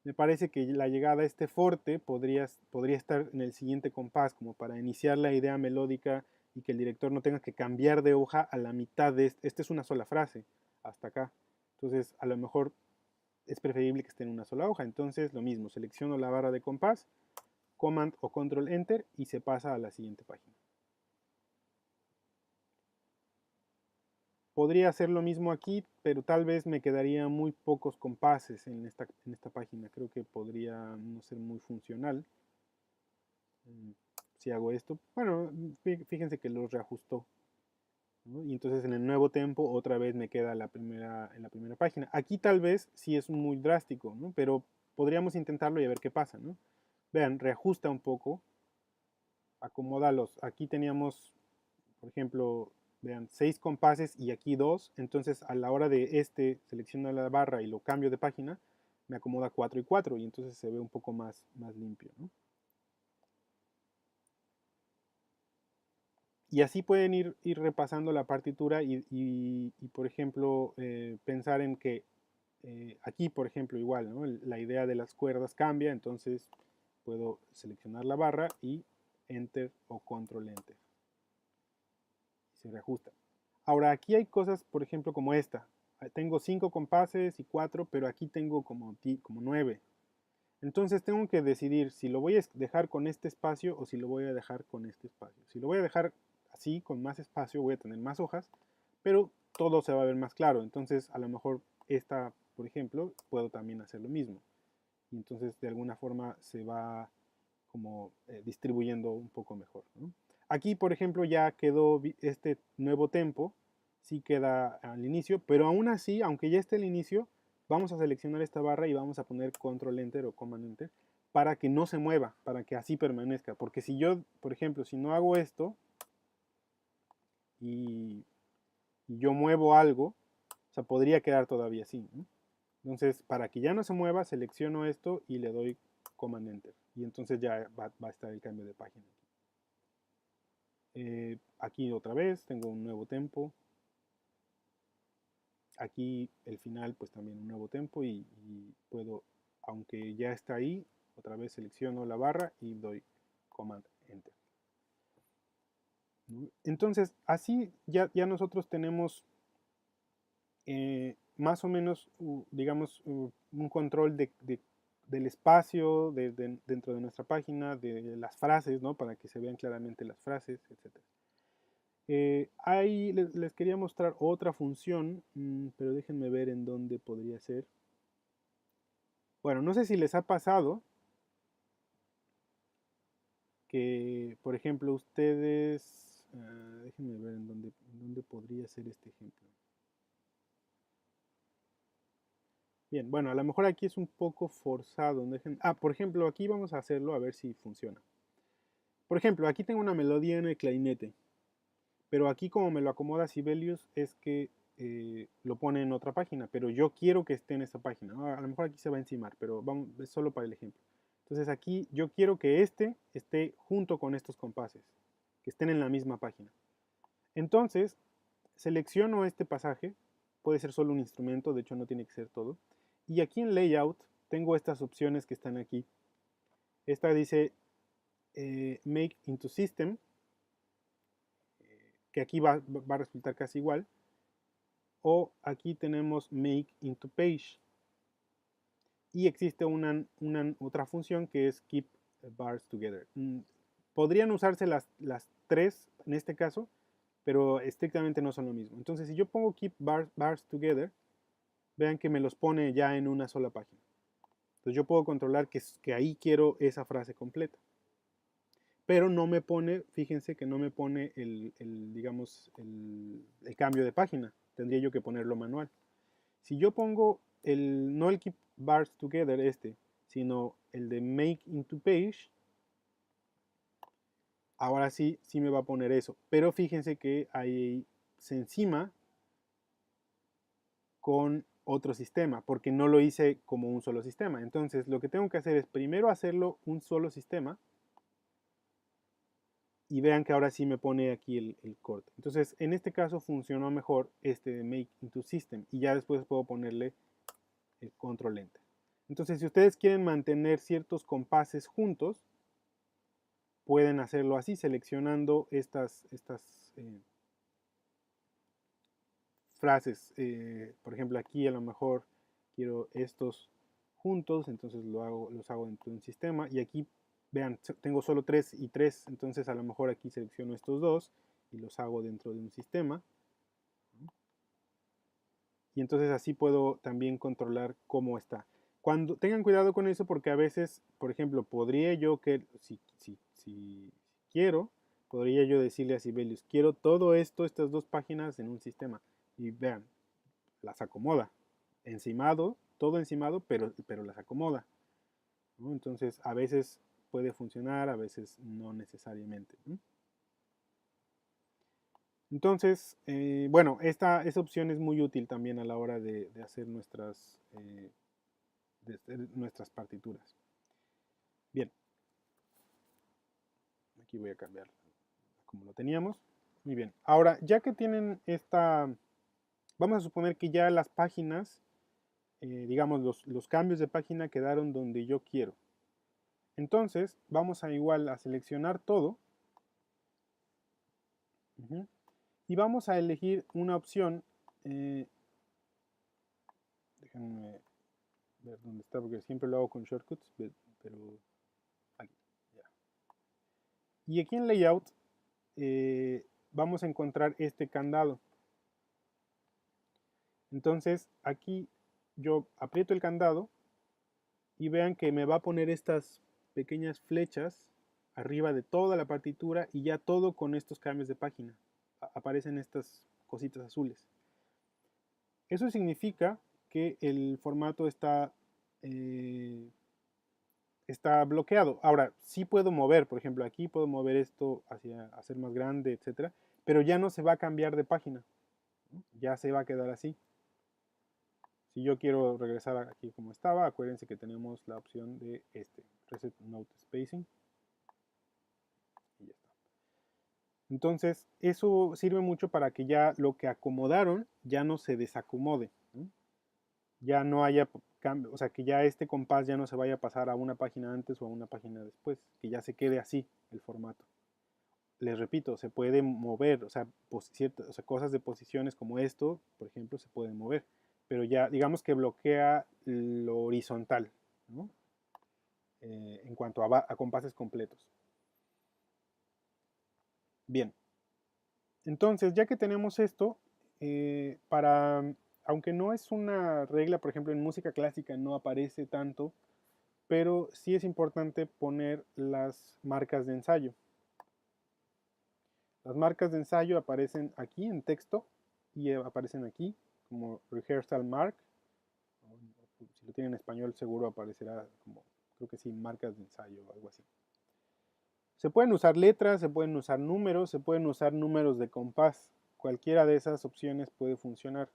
me parece que la llegada a este forte podría estar en el siguiente compás, como para iniciar la idea melódica y que el director no tenga que cambiar de hoja a la mitad de esta es una sola frase, hasta acá. Entonces, a lo mejor es preferible que esté en una sola hoja. Entonces, lo mismo, selecciono la barra de compás, Command o Control Enter y se pasa a la siguiente página. Podría hacer lo mismo aquí, pero tal vez me quedaría muy pocos compases en esta página. Creo que podría no ser muy funcional si hago esto. Bueno, fíjense que lo reajustó, ¿no? Y entonces en el nuevo tempo otra vez me queda en la primera página. Aquí tal vez sí es muy drástico, ¿no? Pero podríamos intentarlo y a ver qué pasa, ¿no? Vean, reajusta un poco, acomódalos. Aquí teníamos, por ejemplo, vean, 6 compases y aquí 2. Entonces a la hora de selecciono la barra y lo cambio de página, me acomoda 4 y 4 y entonces se ve un poco más limpio, ¿no? Y así pueden ir repasando la partitura y por ejemplo, pensar en que aquí, por ejemplo, igual, ¿no? La idea de las cuerdas cambia, entonces puedo seleccionar la barra y Enter o Control Enter. Se reajusta. Ahora, aquí hay cosas, por ejemplo, como esta. Tengo 5 compases y 4, pero aquí tengo como 9. Entonces tengo que decidir si lo voy a dejar con este espacio o si lo voy a dejar con este espacio. Si lo voy a dejar así, con más espacio, voy a tener más hojas, pero todo se va a ver más claro. Entonces, a lo mejor esta, por ejemplo, puedo también hacer lo mismo. Y entonces, de alguna forma, se va como distribuyendo un poco mejor, ¿no? Aquí, por ejemplo, ya quedó este nuevo tempo, sí queda al inicio, pero aún así, aunque ya esté al inicio, vamos a seleccionar esta barra y vamos a poner Control Enter o Command Enter para que no se mueva, para que así permanezca. Porque si yo, por ejemplo, si no hago esto y yo muevo algo, o sea, podría quedar todavía así, ¿no? Entonces, para que ya no se mueva, selecciono esto y le doy Command Enter. Y entonces ya va a estar el cambio de página. Aquí otra vez tengo un nuevo tempo. Aquí el final pues también un nuevo tempo y puedo, aunque ya está ahí, otra vez selecciono la barra y doy Command Enter. ¿No? Entonces así ya nosotros tenemos más o menos, digamos, un control del espacio dentro de nuestra página, de las frases, ¿no? Para que se vean claramente las frases, etc. Ahí les quería mostrar otra función, pero déjenme ver en dónde podría ser. Bueno, no sé si les ha pasado que, por ejemplo, ustedes, déjenme ver en dónde podría ser este ejemplo. Bien, bueno, a lo mejor aquí es un poco forzado. Por ejemplo, aquí vamos a hacerlo a ver si funciona. Por ejemplo, aquí tengo una melodía en el clarinete, pero aquí como me lo acomoda Sibelius es que lo pone en otra página, pero yo quiero que esté en esta página. A lo mejor aquí se va a encimar, pero vamos, es solo para el ejemplo. Entonces aquí yo quiero que este esté junto con estos compases, que estén en la misma página. Entonces, selecciono este pasaje, puede ser solo un instrumento, de hecho no tiene que ser todo. Y aquí en Layout tengo estas opciones que están aquí. Esta dice Make into System, que aquí va a resultar casi igual. O aquí tenemos Make into Page. Y existe otra función que es Keep Bars Together. Podrían usarse las tres en este caso, pero estrictamente no son lo mismo. Entonces, si yo pongo Keep Bars Together, vean que me los pone ya en una sola página. Entonces yo puedo controlar que ahí quiero esa frase completa. Pero no me pone, fíjense que no me pone digamos, el cambio de página. Tendría yo que ponerlo manual. Si yo pongo no el Keep Bars Together sino el de Make into Page, ahora sí me va a poner eso. Pero fíjense que ahí se encima con otro sistema, porque no lo hice como un solo sistema. Entonces lo que tengo que hacer es primero hacerlo un solo sistema y vean que ahora sí me pone aquí el corte. Entonces en este caso funcionó mejor este de Make into System y ya después puedo ponerle el Control Enter. Entonces si ustedes quieren mantener ciertos compases juntos, pueden hacerlo así, seleccionando estas frases. Por ejemplo, aquí a lo mejor quiero estos juntos, entonces los hago dentro de un sistema. Y aquí, vean, tengo solo 3 y 3, entonces a lo mejor aquí selecciono estos dos y los hago dentro de un sistema. Y entonces así puedo también controlar cómo está. Tengan cuidado con eso porque a veces, por ejemplo, podría yo que, si quiero, podría yo decirle a Sibelius, quiero todo esto, estas dos páginas en un sistema. Y vean, las acomoda. Encimado, todo encimado, pero las acomoda, ¿no? Entonces, a veces puede funcionar, a veces no necesariamente, ¿no? Entonces, bueno, esa opción es muy útil también a la hora de hacer nuestras partituras. Bien, aquí voy a cambiar como lo teníamos. Muy bien, ahora ya que tienen vamos a suponer que ya las páginas, digamos los cambios de página quedaron donde yo quiero. Entonces vamos a igual a seleccionar todo. Y vamos a elegir una opción. Déjenme ver dónde está, porque siempre lo hago con shortcuts, pero aquí, ya. Y aquí en Layout vamos a encontrar este candado. Entonces aquí yo aprieto el candado y vean que me va a poner estas pequeñas flechas arriba de toda la partitura y ya todo con estos cambios de página. Aparecen estas cositas azules. Eso significa que el formato está bloqueado. Ahora, sí puedo mover, por ejemplo, aquí puedo mover esto hacia hacer más grande, etcétera, pero ya no se va a cambiar de página, ¿no? Ya se va a quedar así. Si yo quiero regresar aquí como estaba, acuérdense que tenemos la opción de Reset Note Spacing. Y ya está. Entonces, eso sirve mucho para que ya lo que acomodaron ya no se desacomode, ¿no? Ya no haya cambio, o sea, que ya este compás ya no se vaya a pasar a una página antes o a una página después, que ya se quede así el formato. Les repito, se puede mover, o sea, cosas de posiciones como esto, por ejemplo, se pueden mover, pero ya digamos que bloquea lo horizontal, ¿no? En cuanto a compases completos. Bien, entonces ya que tenemos esto, aunque no es una regla, por ejemplo, en música clásica no aparece tanto, pero sí es importante poner las marcas de ensayo. Las marcas de ensayo aparecen aquí en texto y aparecen aquí como rehearsal mark. Si lo tienen en español seguro aparecerá como, creo que sí, marcas de ensayo o algo así. Se pueden usar letras, se pueden usar números, se pueden usar números de compás. Cualquiera de esas opciones puede funcionar.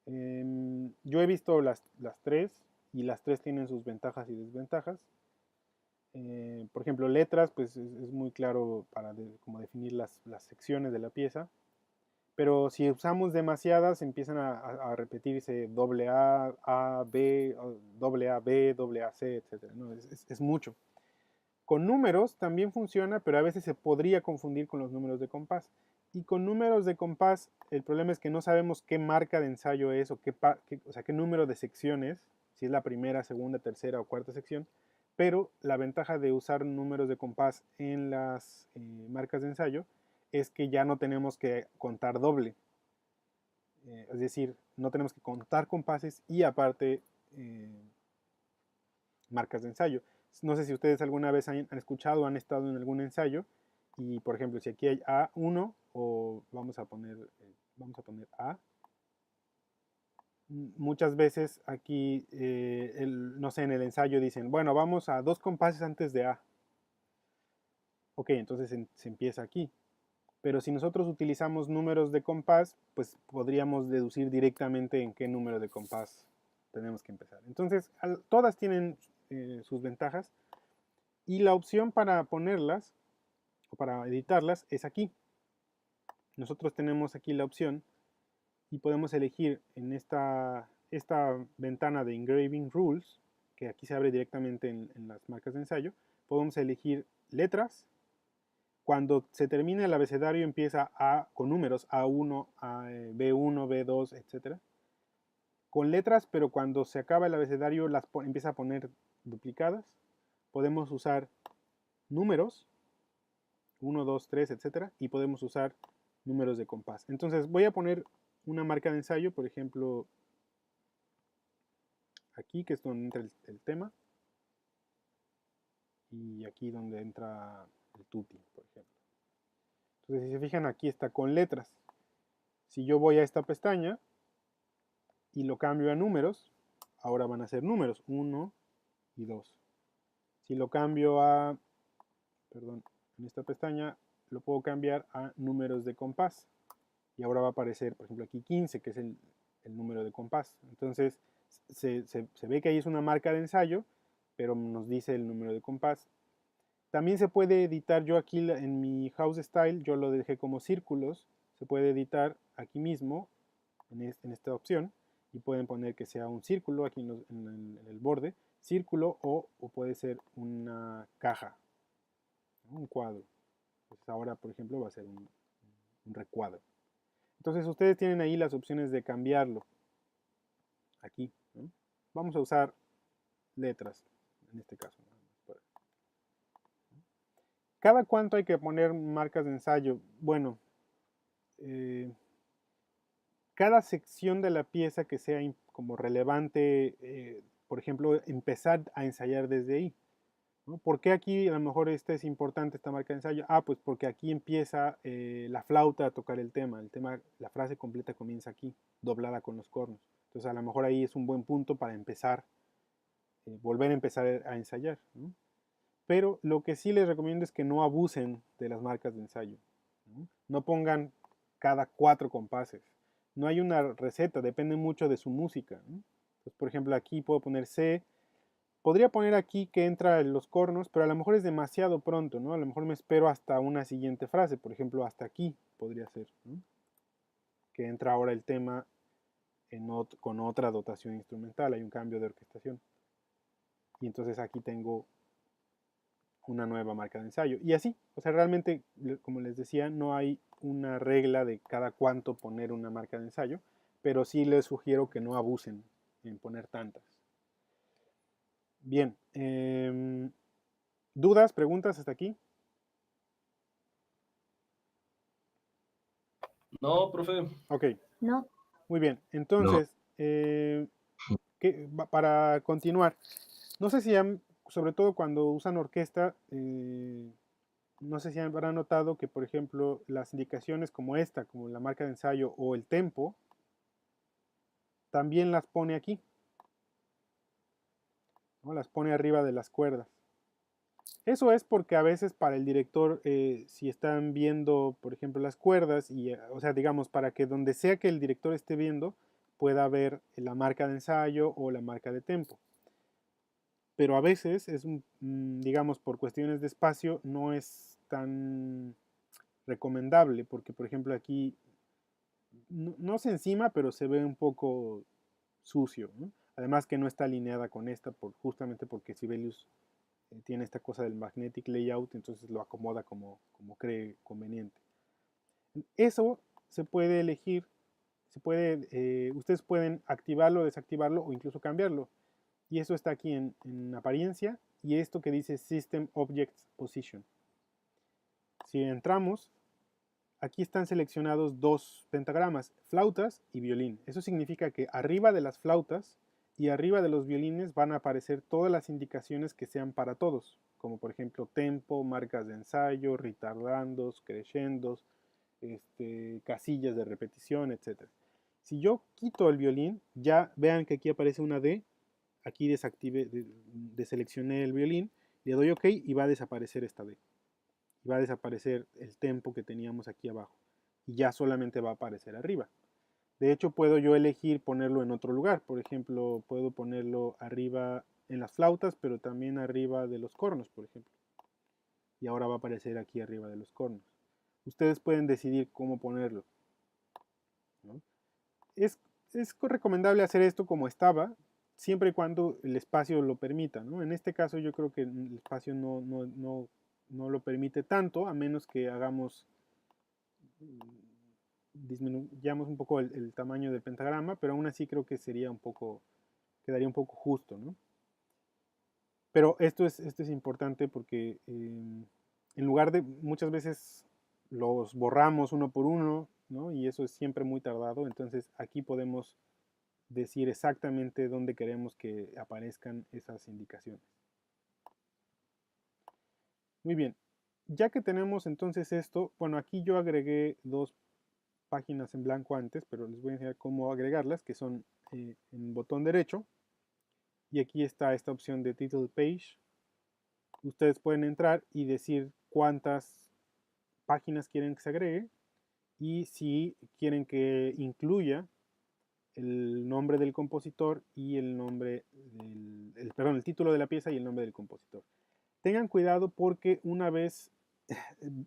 Yo he visto las tres y las tres tienen sus ventajas y desventajas. Por ejemplo, letras, pues es muy claro para como definir las secciones de la pieza. Pero si usamos demasiadas, empiezan a repetirse doble A, A, B, doble A, B, doble A, C, etc. ¿No? Es mucho. Con números también funciona, pero a veces se podría confundir con los números de compás. Y con números de compás, el problema es que no sabemos qué marca de ensayo es o qué número de secciones, si es la primera, segunda, tercera o cuarta sección. Pero la ventaja de usar números de compás en las marcas de ensayo es que ya no tenemos que contar doble. Es decir, no tenemos que contar compases y aparte marcas de ensayo. No sé si ustedes alguna vez han escuchado o han estado en algún ensayo y, por ejemplo, si aquí hay A1 o vamos a poner A, muchas veces aquí, no sé, en el ensayo dicen, bueno, vamos a 2 compases antes de A. Ok, entonces se empieza aquí. Pero si nosotros utilizamos números de compás, pues podríamos deducir directamente en qué número de compás tenemos que empezar. Entonces, todas tienen sus ventajas y la opción para ponerlas o para editarlas es aquí. Nosotros tenemos aquí la opción y podemos elegir en esta ventana de Engraving Rules, que aquí se abre directamente en las marcas de ensayo, podemos elegir letras Cuando se termina el abecedario empieza con números A1, B1, B2, etc. Con letras, pero cuando se acaba el abecedario empieza a poner duplicadas. Podemos usar números, 1, 2, 3, etc. Y podemos usar números de compás. Entonces voy a poner una marca de ensayo, por ejemplo, aquí, que es donde entra el tema. Y aquí donde entra el tutti, por ejemplo. Entonces, si se fijan, aquí está con letras. Si yo voy a esta pestaña y lo cambio a números, ahora van a ser números, 1 y 2. Si lo cambio perdón, en esta pestaña, lo puedo cambiar a números de compás. Y ahora va a aparecer, por ejemplo, aquí 15, que es el número de compás. Entonces, se ve que ahí es una marca de ensayo, pero nos dice el número de compás. También se puede editar, yo aquí en mi house style, yo lo dejé como círculos, se puede editar aquí mismo, en esta opción, y pueden poner que sea un círculo aquí en el borde, círculo, o puede ser una caja, ¿no? Un cuadro. Pues ahora, por ejemplo, va a ser un recuadro. Entonces ustedes tienen ahí las opciones de cambiarlo, aquí, ¿no? Vamos a usar letras, en este caso. ¿Cada cuánto hay que poner marcas de ensayo? Bueno, cada sección de la pieza que sea como relevante, por ejemplo, empezar a ensayar desde ahí, ¿no? ¿Por qué aquí a lo mejor es importante esta marca de ensayo? Pues porque aquí empieza la flauta a tocar el tema, la frase completa comienza aquí, doblada con los cornos. Entonces a lo mejor ahí es un buen punto para empezar, volver a empezar a ensayar, ¿no? Pero lo que sí les recomiendo es que no abusen de las marcas de ensayo, ¿no? No pongan cada 4 compases. No hay una receta, depende mucho de su música, ¿no? Entonces, por ejemplo, aquí puedo poner C. Podría poner aquí que entra los cornos, pero a lo mejor es demasiado pronto, ¿no? A lo mejor me espero hasta una siguiente frase, por ejemplo, hasta aquí podría ser, ¿no? Que entra ahora el tema con otra dotación instrumental, hay un cambio de orquestación. Y entonces aquí tengo una nueva marca de ensayo. Y así, o sea, realmente, como les decía, no hay una regla de cada cuánto poner una marca de ensayo, pero sí les sugiero que no abusen en poner tantas. Bien, ¿dudas, preguntas hasta aquí? No, profe. Ok. No. Muy bien, entonces, para continuar, no sé si sobre todo cuando usan orquesta, no sé si habrán notado que, por ejemplo, las indicaciones como esta, como la marca de ensayo o el tempo, también las pone aquí, ¿no? Las pone arriba de las cuerdas. Eso es porque a veces para el director, si están viendo, por ejemplo, las cuerdas, o sea, digamos, para que donde sea que el director esté viendo, pueda ver la marca de ensayo o la marca de tempo. Pero a veces digamos, por cuestiones de espacio, no es tan recomendable, porque por ejemplo aquí, no se encima, pero se ve un poco sucio, ¿no? Además que no está alineada con esta, justamente porque Sibelius tiene esta cosa del magnetic layout, entonces lo acomoda como cree conveniente. Eso se puede elegir, ustedes pueden activarlo, desactivarlo o incluso cambiarlo. Y eso está aquí en apariencia y esto que dice System Objects Position. Si entramos, aquí están seleccionados 2 pentagramas, flautas y violín. Eso significa que arriba de las flautas y arriba de los violines van a aparecer todas las indicaciones que sean para todos, como por ejemplo tempo, marcas de ensayo, retardandos, crescendos, casillas de repetición, etc. Si yo quito el violín, ya vean que aquí aparece una D, aquí deseleccioné el violín, le doy OK y va a desaparecer esta D. Y va a desaparecer el tempo que teníamos aquí abajo. Y ya solamente va a aparecer arriba. De hecho, puedo yo elegir ponerlo en otro lugar. Por ejemplo, puedo ponerlo arriba en las flautas, pero también arriba de los cornos, por ejemplo. Y ahora va a aparecer aquí arriba de los cornos. Ustedes pueden decidir cómo ponerlo, ¿no? Es recomendable hacer esto como estaba, siempre y cuando el espacio lo permita, ¿no? En este caso yo creo que el espacio no no lo permite tanto, a menos que hagamos, disminuyamos un poco el tamaño del pentagrama, pero aún así creo que sería un poco, quedaría un poco justo, ¿no? Pero esto es importante porque en lugar de, muchas veces los borramos uno por uno, ¿no? Y eso es siempre muy tardado, entonces aquí podemos decir exactamente dónde queremos que aparezcan esas indicaciones. Muy bien, ya que tenemos entonces esto, bueno, aquí yo agregué dos páginas en blanco antes, pero les voy a enseñar cómo agregarlas, que son en botón derecho, y aquí está esta opción de Title Page. Ustedes pueden entrar y decir cuántas páginas quieren que se agregue y si quieren que incluya el nombre del compositor y el nombre perdón, el título de la pieza y el nombre del compositor. Tengan cuidado porque una vez,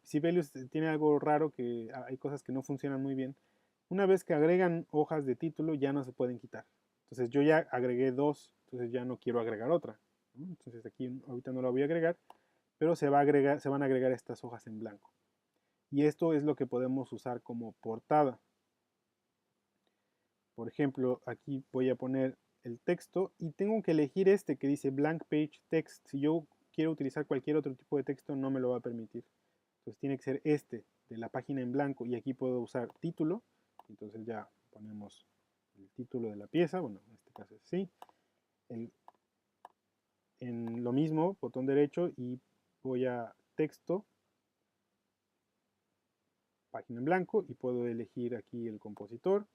Sibelius tiene algo raro, que hay cosas que no funcionan muy bien. Una vez que agregan hojas de título ya no se pueden quitar. Entonces yo ya agregué dos, entonces ya no quiero agregar otra, ¿no? Entonces aquí ahorita no la voy a agregar, pero se van a agregar estas hojas en blanco. Y esto es lo que podemos usar como portada. Por ejemplo, aquí voy a poner el texto y tengo que elegir este que dice Blank Page Text. Si yo quiero utilizar cualquier otro tipo de texto no me lo va a permitir. Entonces tiene que ser este de la página en blanco y aquí puedo usar título. Entonces ya ponemos el título de la pieza, bueno, en este caso es así. En lo mismo, botón derecho y voy a texto, página en blanco y puedo elegir aquí el compositor.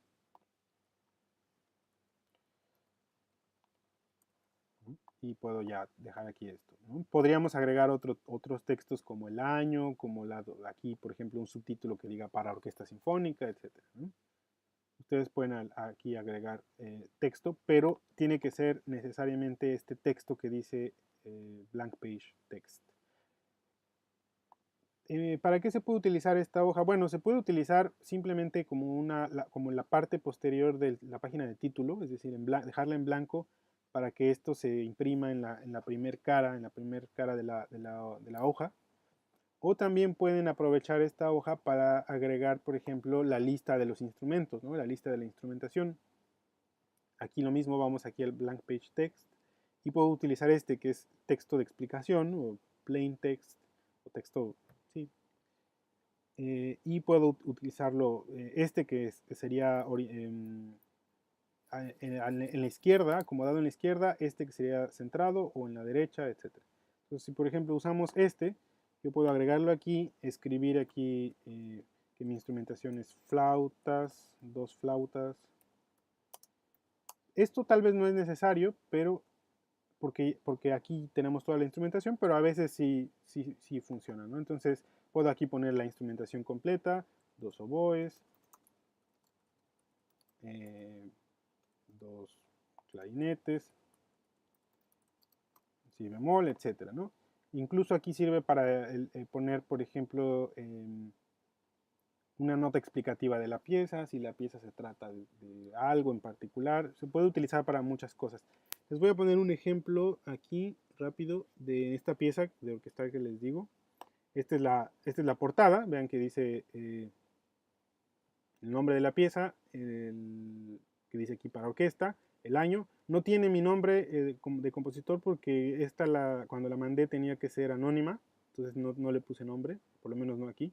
Y puedo ya dejar aquí esto, ¿no? Podríamos agregar otros textos como el año, como aquí, por ejemplo, un subtítulo que diga para orquesta sinfónica, etc., ¿no? Ustedes pueden aquí agregar texto, pero tiene que ser necesariamente este texto que dice Blank Page Text. ¿Para qué se puede utilizar esta hoja? Bueno, se puede utilizar simplemente como la parte posterior de la página de título, es decir, dejarla en blanco para que esto se imprima en la primer cara, de la hoja. O también pueden aprovechar esta hoja para agregar, por ejemplo, la lista de los instrumentos, ¿no? La lista de la instrumentación. Aquí lo mismo, vamos aquí al Blank Page Text y puedo utilizar este que es texto de explicación o plain text o texto, sí. Y puedo utilizarlo, que sería en la izquierda, acomodado en la izquierda, este que sería centrado o en la derecha, etc. Entonces, si por ejemplo usamos yo puedo agregarlo aquí, escribir aquí que mi instrumentación es flautas, 2 flautas. Esto tal vez no es necesario, pero porque aquí tenemos toda la instrumentación, pero a veces sí funciona, ¿no? Entonces puedo aquí poner la instrumentación completa, 2 oboes, 2 clarinetes, si bemol, etcétera, ¿no? Incluso aquí sirve para poner, por ejemplo, una nota explicativa de la pieza, si la pieza se trata de algo en particular. Se puede utilizar para muchas cosas. Les voy a poner un ejemplo aquí rápido de esta pieza de orquesta que les digo. Esta es la portada, vean que dice el nombre de la pieza, que dice aquí para orquesta, el año. No tiene mi nombre de compositor porque cuando la mandé tenía que ser anónima, entonces no le puse nombre, por lo menos no aquí.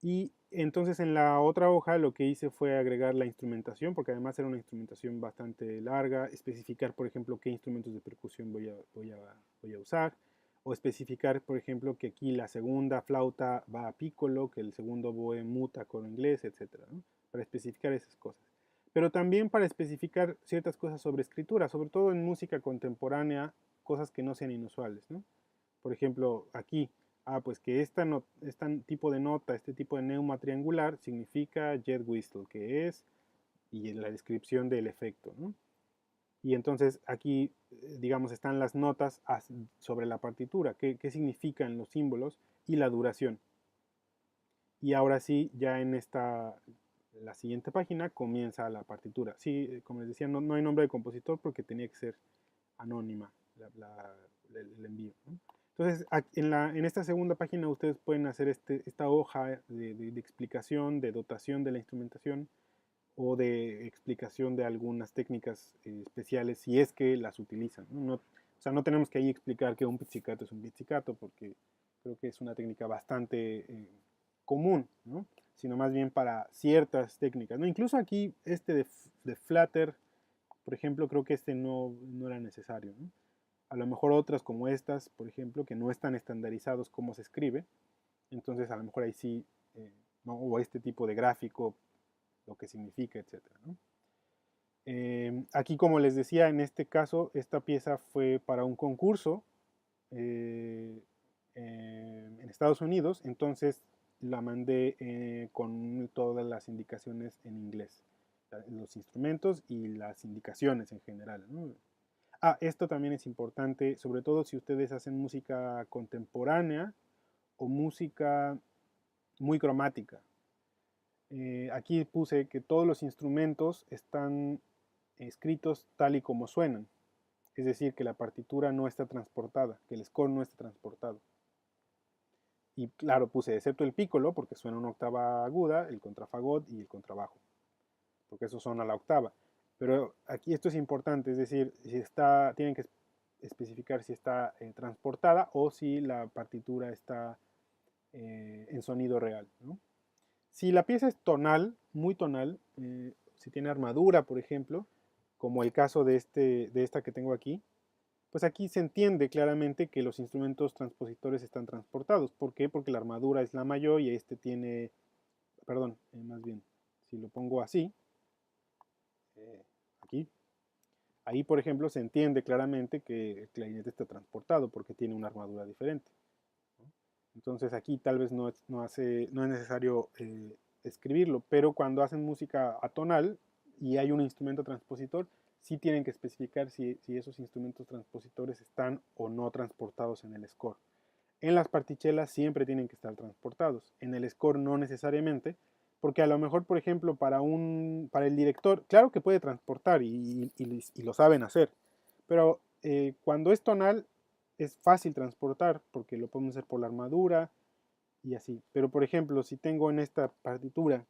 Y entonces en la otra hoja lo que hice fue agregar la instrumentación, porque además era una instrumentación bastante larga, especificar, por ejemplo, qué instrumentos de percusión voy a usar, o especificar, por ejemplo, que aquí la segunda flauta va a piccolo, que el segundo oboe muta a coro inglés, etc., ¿no? Para especificar esas cosas. Pero también para especificar ciertas cosas sobre escritura, sobre todo en música contemporánea, cosas que no sean inusuales, ¿no? Por ejemplo, aquí, pues que este tipo de nota, este tipo de neuma triangular significa jet whistle, que es, y en la descripción del efecto, ¿no? Y entonces aquí, digamos, están las notas sobre la partitura, qué significan los símbolos y la duración. Y ahora sí, ya en la siguiente página comienza la partitura. Sí, como les decía, no hay nombre de compositor porque tenía que ser anónima el envío, ¿no? Entonces, en esta segunda página ustedes pueden hacer esta hoja de explicación, de dotación de la instrumentación o de explicación de algunas técnicas especiales si es que las utilizan, ¿no? O sea, no tenemos que ahí explicar que un pizzicato es un pizzicato porque creo que es una técnica bastante común, ¿no? Sino más bien para ciertas técnicas, ¿no? Incluso aquí de flutter, por ejemplo, creo que no era necesario, ¿no? A lo mejor otras como estas, por ejemplo, que no están estandarizados cómo se escribe, entonces a lo mejor ahí sí, ¿no? O este tipo de gráfico, lo que significa, etcétera, ¿no? Aquí, como les decía, en este caso, esta pieza fue para un concurso en Estados Unidos, entonces la mandé con todas las indicaciones en inglés, los instrumentos y las indicaciones en general, ¿no? Esto también es importante, sobre todo si ustedes hacen música contemporánea o música muy cromática. Aquí puse que todos los instrumentos están escritos tal y como suenan, es decir, que la partitura no está transportada, que el score no está transportado. Y claro, puse excepto el piccolo, porque suena una octava aguda, el contrafagot y el contrabajo, porque eso suena a la octava. Pero aquí esto es importante, es decir, tienen que especificar si está transportada o si la partitura está en sonido real, ¿no? Si la pieza es tonal, muy tonal, si tiene armadura, por ejemplo, como el caso de esta que tengo aquí, pues aquí se entiende claramente que los instrumentos transpositores están transportados. ¿Por qué? Porque la armadura es la mayor y este tiene, perdón, más bien, si lo pongo así, aquí, ahí por ejemplo se entiende claramente que el clarinete está transportado porque tiene una armadura diferente, ¿no? Entonces aquí tal vez no es necesario escribirlo, pero cuando hacen música atonal y hay un instrumento transpositor, sí tienen que especificar si esos instrumentos transpositores están o no transportados en el score. En las partichelas siempre tienen que estar transportados, en el score no necesariamente, porque a lo mejor, por ejemplo, para el director, claro que puede transportar y lo saben hacer, pero cuando es tonal es fácil transportar porque lo podemos hacer por la armadura y así. Pero por ejemplo, si tengo en esta partitura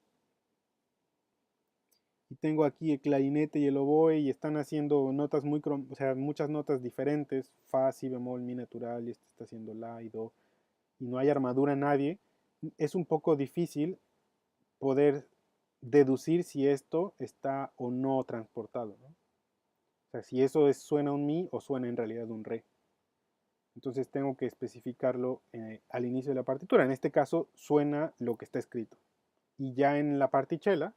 y tengo aquí el clarinete y el oboe y están haciendo notas o sea, muchas notas diferentes, fa, si bemol, mi natural, y este está haciendo la y do, y no hay armadura en nadie, es un poco difícil poder deducir si esto está o no transportado, ¿no? O sea, si eso suena un mi o suena en realidad un re. Entonces tengo que especificarlo al inicio de la partitura. En este caso suena lo que está escrito. Y ya en la partichela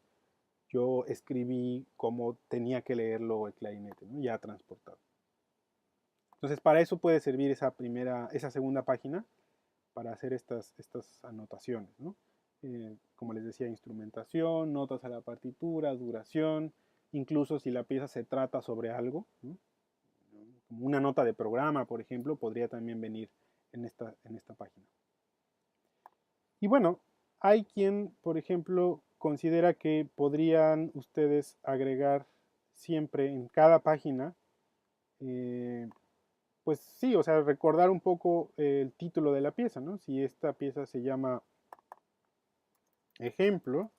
yo escribí cómo tenía que leerlo el clarinete, ¿no? Ya transportado. Entonces para eso puede servir esa segunda página para hacer estas anotaciones, ¿no? Como les decía, instrumentación, notas a la partitura, duración, incluso si la pieza se trata sobre algo, ¿no? Como una nota de programa, por ejemplo, podría también venir en esta página. Y bueno, hay quien, por ejemplo, considera que podrían ustedes agregar siempre en cada página, pues sí, o sea, recordar un poco el título de la pieza, ¿no? Si esta pieza se llama ejemplo,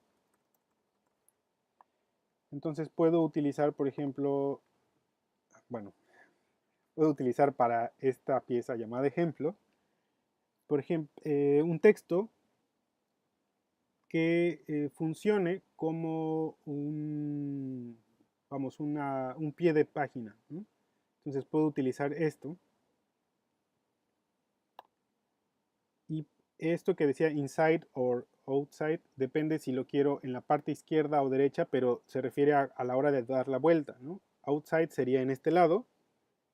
entonces puedo utilizar, por ejemplo, bueno, puedo utilizar para esta pieza llamada ejemplo, por ejemplo, un texto que funcione como vamos, un pie de página, ¿no? Entonces puedo utilizar esto. Y esto que decía inside or outside depende si lo quiero en la parte izquierda o derecha, pero se refiere a la hora de dar la vuelta, ¿no? Outside sería en este lado,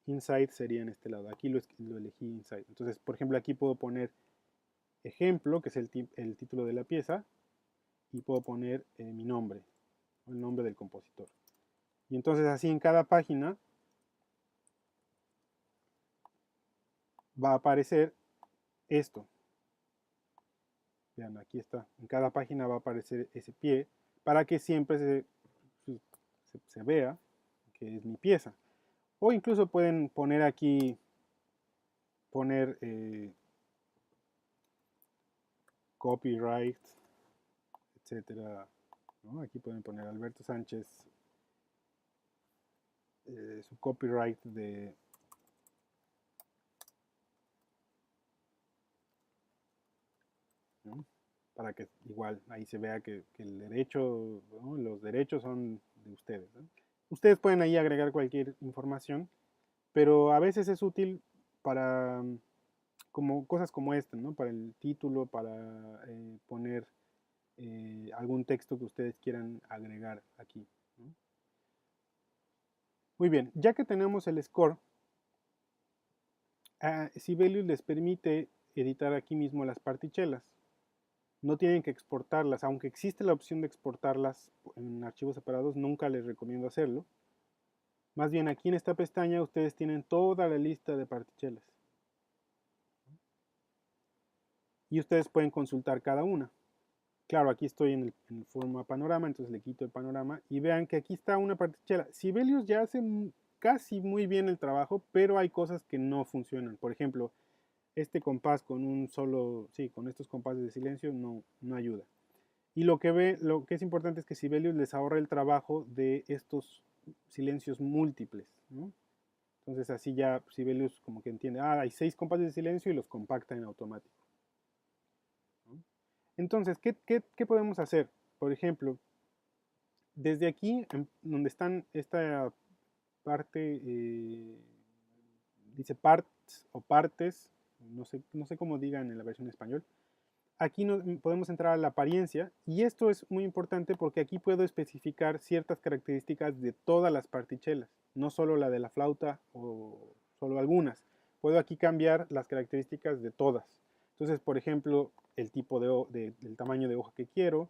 inside sería en este lado. Aquí lo elegí inside. Entonces, por ejemplo, aquí puedo poner ejemplo, que es el título de la pieza, y puedo poner mi nombre, el nombre del compositor. Y entonces así en cada página va a aparecer esto. Vean, aquí está. En cada página va a aparecer ese pie para que siempre se vea que es mi pieza. O incluso pueden poner aquí, poner copyright, etcétera, ¿no? Aquí pueden poner Alberto Sánchez, su copyright de ¿no? Para que igual ahí se vea que el derecho, ¿no? Los derechos son de ustedes, ¿no? Ustedes pueden ahí agregar cualquier información, pero a veces es útil para como cosas como esta, ¿no? Para el título, para poner algún texto que ustedes quieran agregar aquí, ¿no? Muy bien, ya que tenemos el score, Sibelius les permite editar aquí mismo las partichelas. No tienen que exportarlas, aunque existe la opción de exportarlas en archivos separados, nunca les recomiendo hacerlo. Más bien aquí en esta pestaña ustedes tienen toda la lista de partichelas. Y ustedes pueden consultar cada una. Claro, aquí estoy en el forma panorama, entonces le quito el panorama y vean que aquí está una partichela. Sibelius ya hace casi muy bien el trabajo, pero hay cosas que no funcionan. Por ejemplo, este compás con un solo, sí, con estos compases de silencio no ayuda. Y lo que es importante es que Sibelius les ahorra el trabajo de estos silencios múltiples, ¿no? Entonces así ya Sibelius como que entiende, hay 6 compases de silencio y los compacta en automático, ¿no? Entonces, ¿qué podemos hacer? Por ejemplo, desde aquí, donde están esta parte, dice parts o partes, no sé cómo digan en la versión español. Aquí podemos entrar a la apariencia y esto es muy importante porque aquí puedo especificar ciertas características de todas las partichelas, no solo la de la flauta o solo algunas. Puedo aquí cambiar las características de todas. Entonces, por ejemplo, el tipo del tamaño de hoja que quiero,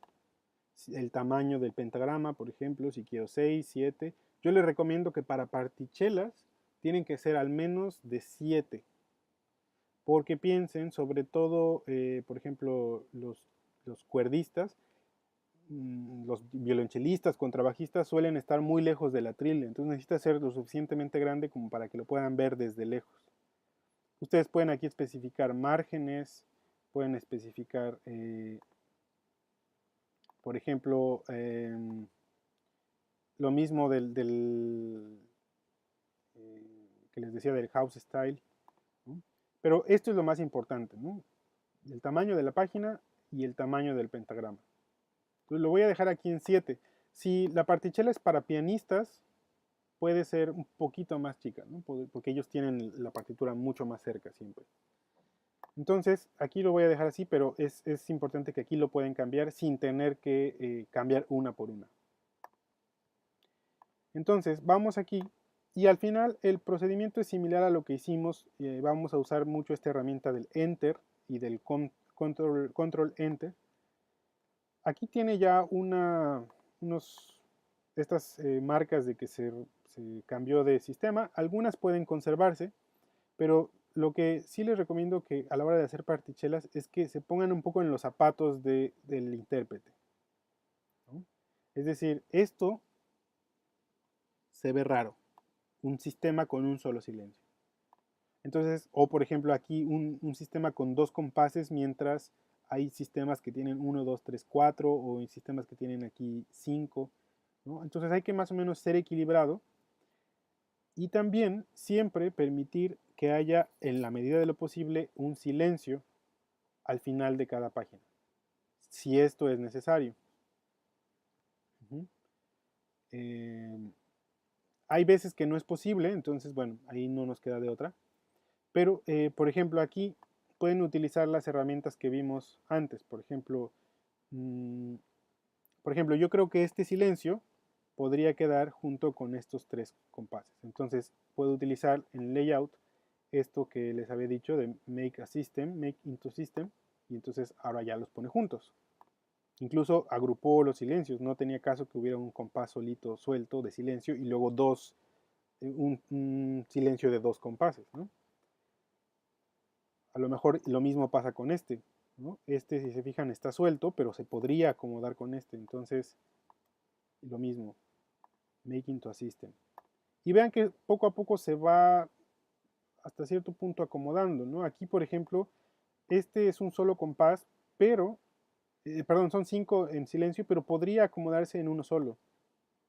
el tamaño del pentagrama, por ejemplo, si quiero 6, 7. Yo les recomiendo que para partichelas tienen que ser al menos de 7. Porque piensen, sobre todo, por ejemplo, los cuerdistas, los violonchelistas, contrabajistas suelen estar muy lejos del atril, entonces necesita ser lo suficientemente grande como para que lo puedan ver desde lejos. Ustedes pueden aquí especificar márgenes, pueden especificar, por ejemplo, lo mismo que les decía del house style, ¿no? Pero esto es lo más importante, ¿no? El tamaño de la página y el tamaño del pentagrama. Entonces lo voy a dejar aquí en 7. Si la partichela es para pianistas, puede ser un poquito más chica, ¿no? Porque ellos tienen la partitura mucho más cerca siempre. Entonces, aquí lo voy a dejar así, pero es importante que aquí lo pueden cambiar sin tener que cambiar una por una. Entonces, vamos aquí y al final el procedimiento es similar a lo que hicimos. Vamos a usar mucho esta herramienta del Enter y del Control Enter. Aquí tiene ya estas marcas de que se cambió de sistema. Algunas pueden conservarse, pero lo que sí les recomiendo que a la hora de hacer partichelas es que se pongan un poco en los zapatos del intérprete, ¿no? Es decir, esto se ve raro, un sistema con un solo silencio. Entonces, o por ejemplo aquí un sistema con 2 compases mientras hay sistemas que tienen 1, 2, 3, 4 o hay sistemas que tienen aquí 5, ¿no? Entonces hay que más o menos ser equilibrado y también siempre permitir que haya en la medida de lo posible un silencio al final de cada página, si esto es necesario. Hay veces que no es posible, entonces bueno, ahí no nos queda de otra. Pero, por ejemplo, aquí pueden utilizar las herramientas que vimos antes. Por ejemplo, yo creo que este silencio podría quedar junto con estos 3 compases. Entonces, puedo utilizar en layout esto que les había dicho de make into system, y entonces ahora ya los pone juntos. Incluso agrupó los silencios, no tenía caso que hubiera un compás solito suelto de silencio y luego un silencio de 2 compases, ¿no? A lo mejor lo mismo pasa con este, ¿no? Este, si se fijan, está suelto, pero se podría acomodar con este. Entonces, lo mismo, make into a system. Y vean que poco a poco se va hasta cierto punto acomodando, ¿no? Aquí, por ejemplo, este es un solo compás, pero, perdón, son 5 en silencio, pero podría acomodarse en uno solo.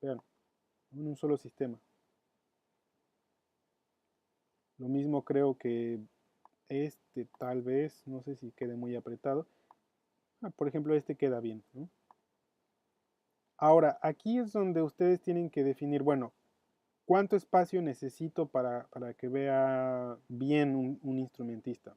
Vean, en un solo sistema. Lo mismo creo que este tal vez, no sé si quede muy apretado. Por ejemplo, este queda bien, ¿no? Ahora, aquí es donde ustedes tienen que definir, bueno, cuánto espacio necesito para que vea bien un instrumentista.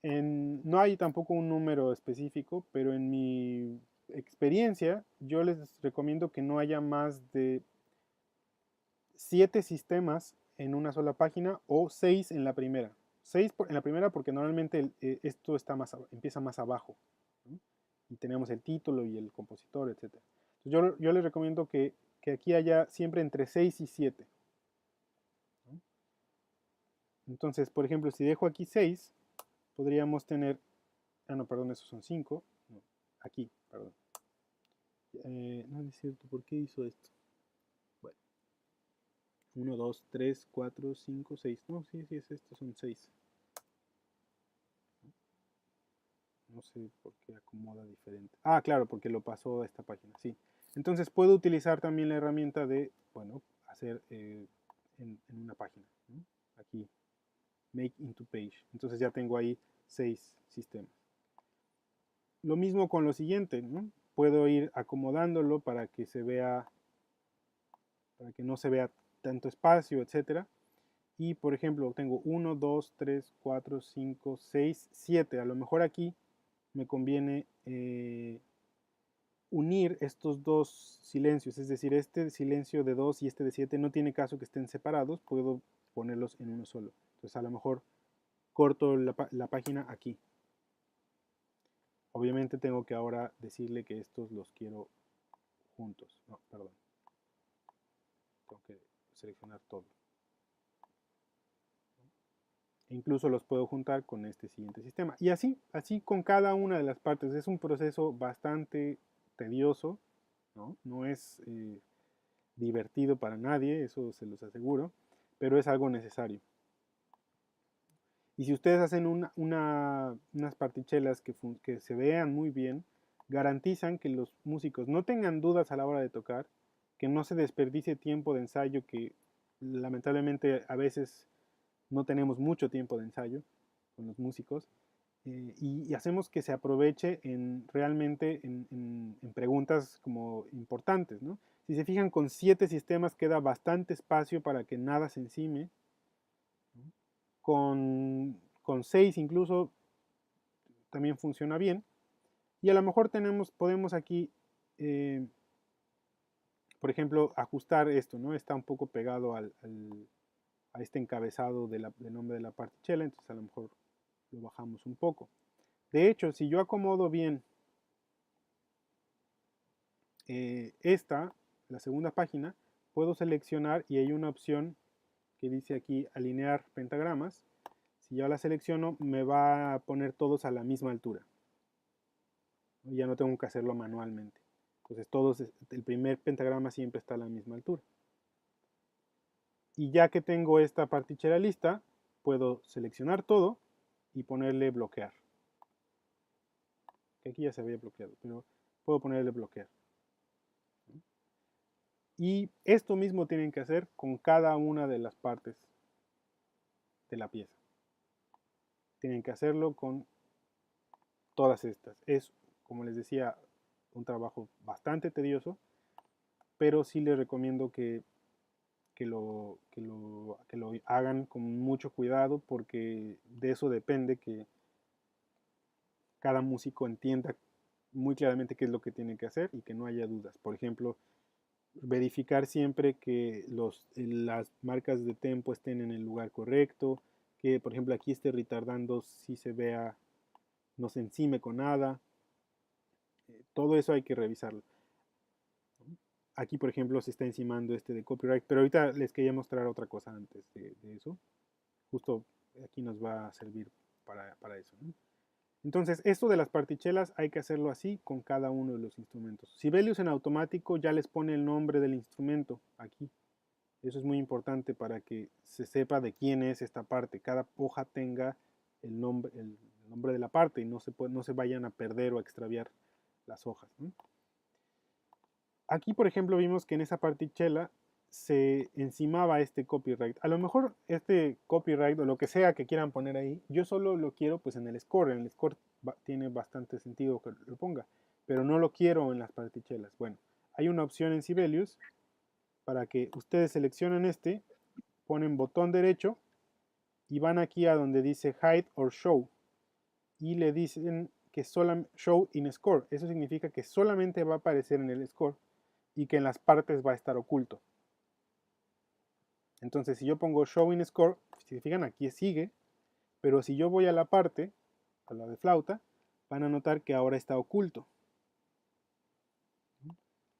No hay tampoco un número específico, pero en mi experiencia yo les recomiendo que no haya más de 7 sistemas en una sola página o 6 en la primera. 6 en la primera porque normalmente esto está empieza más abajo, ¿no? Y tenemos el título y el compositor, etc. Entonces yo les recomiendo que aquí haya siempre entre 6 y 7, ¿no? Entonces, por ejemplo, si dejo aquí 6, podríamos tener, no, perdón, esos son 5, no, aquí, perdón. No es cierto, ¿por qué hizo esto? Bueno, 1, 2, 3, 4, 5, 6. No, sí, es esto, son 6. No sé por qué acomoda diferente. Ah, claro, porque lo pasó a esta página, sí. Entonces puedo utilizar también la herramienta de, bueno, hacer en una página, ¿no? Aquí, make into page. Entonces ya tengo ahí 6 sistemas. Lo mismo con lo siguiente, ¿no? Puedo ir acomodándolo para que se vea, para que no se vea tanto espacio, etcétera. Y por ejemplo, tengo 1, 2, 3, 4, 5, 6, 7. A lo mejor aquí me conviene unir estos dos silencios, es decir, este silencio de 2 y este de 7 no tiene caso que estén separados, puedo ponerlos en uno solo. Entonces a lo mejor corto la página aquí. Obviamente tengo que ahora decirle que estos los quiero juntos. No, perdón. Tengo que seleccionar todo. Incluso los puedo juntar con este siguiente sistema. Y así con cada una de las partes. Es un proceso bastante tedioso, ¿no? No es divertido para nadie, eso se los aseguro, pero es algo necesario. Y si ustedes hacen unas partichelas que se vean muy bien, garantizan que los músicos no tengan dudas a la hora de tocar, que no se desperdicie tiempo de ensayo, que lamentablemente a veces no tenemos mucho tiempo de ensayo con los músicos, y hacemos que se aproveche realmente en preguntas como importantes, ¿no? Si se fijan, con 7 sistemas queda bastante espacio para que nada se encime, ¿no? Con 6 incluso también funciona bien, y a lo mejor podemos aquí, por ejemplo, ajustar esto, ¿no? Está un poco pegado a este encabezado del nombre de la partichela, entonces a lo mejor lo bajamos un poco. De hecho, si yo acomodo bien la segunda página, puedo seleccionar y hay una opción que dice aquí alinear pentagramas. Si yo la selecciono, me va a poner todos a la misma altura. Ya no tengo que hacerlo manualmente. Entonces el primer pentagrama siempre está a la misma altura. Y ya que tengo esta partichera lista, puedo seleccionar todo y ponerle bloquear. Que aquí ya se había bloqueado, pero puedo ponerle bloquear. Y esto mismo tienen que hacer con cada una de las partes de la pieza. Tienen que hacerlo con todas estas. Es, como les decía, un trabajo bastante tedioso, pero sí les recomiendo que lo hagan con mucho cuidado, porque de eso depende que cada músico entienda muy claramente qué es lo que tiene que hacer y que no haya dudas. Por ejemplo, verificar siempre que las marcas de tempo estén en el lugar correcto, que por ejemplo aquí esté retardando, si se vea, no se encime con nada. Todo eso hay que revisarlo. Aquí por ejemplo se está encimando este de copyright, pero ahorita les quería mostrar otra cosa antes de eso. Justo aquí nos va a servir para eso, ¿no? Entonces, esto de las partichelas hay que hacerlo así con cada uno de los instrumentos. Sibelius en automático ya les pone el nombre del instrumento aquí. Eso es muy importante para que se sepa de quién es esta parte. Cada hoja tenga el nombre de la parte y no se vayan a perder o a extraviar las hojas, ¿no? Aquí, por ejemplo, vimos que en esa partichela se encimaba este copyright. A lo mejor este copyright o lo que sea que quieran poner ahí, yo solo lo quiero pues en el score. En el score tiene bastante sentido que lo ponga, pero no lo quiero en las partichelas. Bueno, hay una opción en Sibelius para que ustedes seleccionen ponen botón derecho y van aquí a donde dice Hide or Show y le dicen que Show in Score. Eso significa que solamente va a aparecer en el score y que en las partes va a estar oculto. Entonces, si yo pongo Show in Score, si se fijan, aquí sigue, pero si yo voy a la parte, a la de flauta, van a notar que ahora está oculto.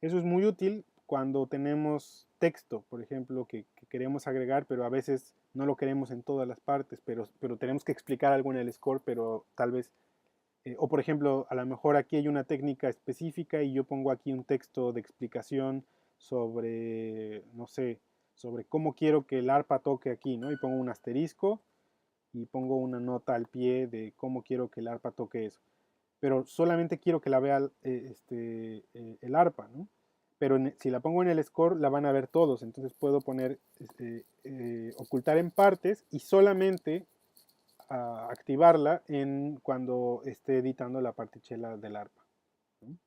Eso es muy útil cuando tenemos texto, por ejemplo, que queremos agregar, pero a veces no lo queremos en todas las partes, pero tenemos que explicar algo en el score, pero tal vez, o por ejemplo, a lo mejor aquí hay una técnica específica y yo pongo aquí un texto de explicación sobre, no sé, sobre cómo quiero que el arpa toque aquí, ¿no? Y pongo un asterisco y pongo una nota al pie de cómo quiero que el arpa toque eso. Pero solamente quiero que la vea el arpa, ¿no? Pero si la pongo en el score la van a ver todos, entonces puedo poner ocultar en partes y solamente activarla cuando esté editando la partichela del arpa, ¿no?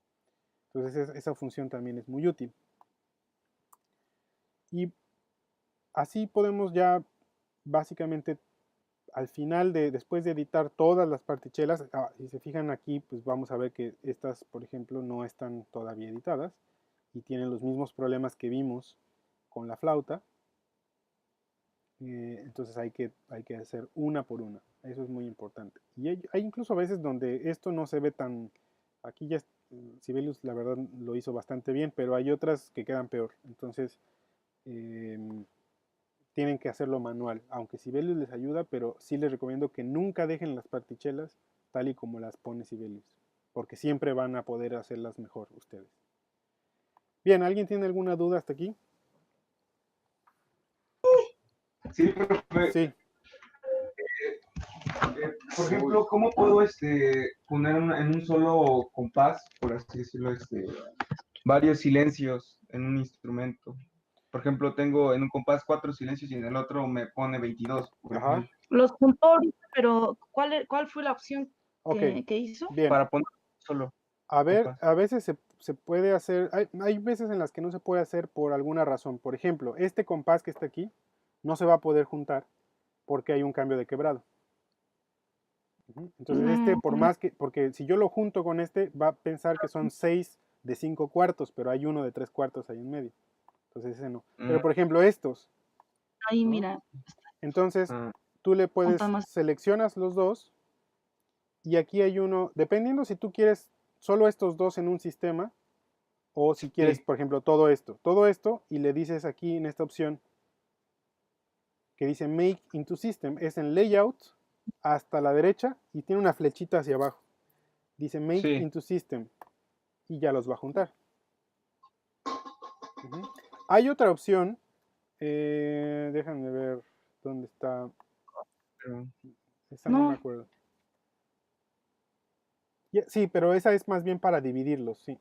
Entonces esa función también es muy útil. Y así podemos ya básicamente al final, después de editar todas las partichelas, si se fijan aquí, pues vamos a ver que estas, por ejemplo, no están todavía editadas y tienen los mismos problemas que vimos con la flauta. Entonces hay que hacer una por una. Eso es muy importante. Y hay incluso a veces donde esto no se ve tan... Aquí ya Sibelius la verdad lo hizo bastante bien, pero hay otras que quedan peor. Entonces tienen que hacerlo manual, aunque Sibelius les ayuda, pero sí les recomiendo que nunca dejen las partichelas tal y como las pone Sibelius, porque siempre van a poder hacerlas mejor ustedes. Bien, ¿alguien tiene alguna duda hasta aquí? Sí, profe. Sí. Por ejemplo, ¿cómo puedo poner en un solo compás, por así decirlo, varios silencios en un instrumento? Por ejemplo, tengo en un compás 4 silencios y en el otro me pone 22, por Ajá. ejemplo. Los juntó ahorita, pero ¿cuál fue la opción Ok, que hizo? bien. Para poner solo A ver, compás. a veces se puede hacer, hay veces en las que no se puede hacer por alguna razón. Por ejemplo, este compás que está aquí no se va a poder juntar porque hay un cambio de quebrado. Entonces por más que, porque si yo lo junto con va a pensar que son 6 de 5 cuartos, pero hay uno de 3 cuartos ahí en medio. Entonces ese no. Pero por ejemplo estos, Ahí, ¿no? mira, Entonces tú le puedes, más. seleccionas los dos y aquí hay uno, dependiendo si tú quieres solo estos dos en un sistema o si quieres, Sí. por ejemplo, todo esto y le dices aquí en esta opción que dice Make into System, es en Layout hasta la derecha y tiene una flechita hacia abajo. Dice Make Sí. into System y ya los va a juntar. Hay otra opción, déjame ver dónde está. Esa no me acuerdo. Sí, pero esa es más bien para dividirlos, sí.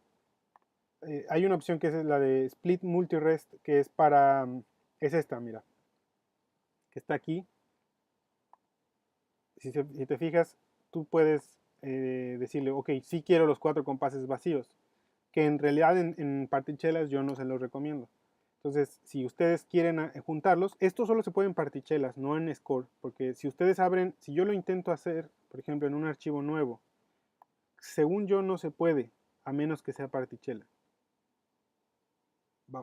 Hay una opción que es la de Split Multirest, que es para, es esta, mira, que está aquí. Si te fijas, tú puedes decirle, ok, sí quiero los 4 compases vacíos, que en realidad en partichelas yo no se los recomiendo. Entonces, si ustedes quieren juntarlos, esto solo se puede en partichelas, no en score, porque si ustedes abren, si yo lo intento hacer, por ejemplo, en un archivo nuevo, según yo no se puede, a menos que sea partichela.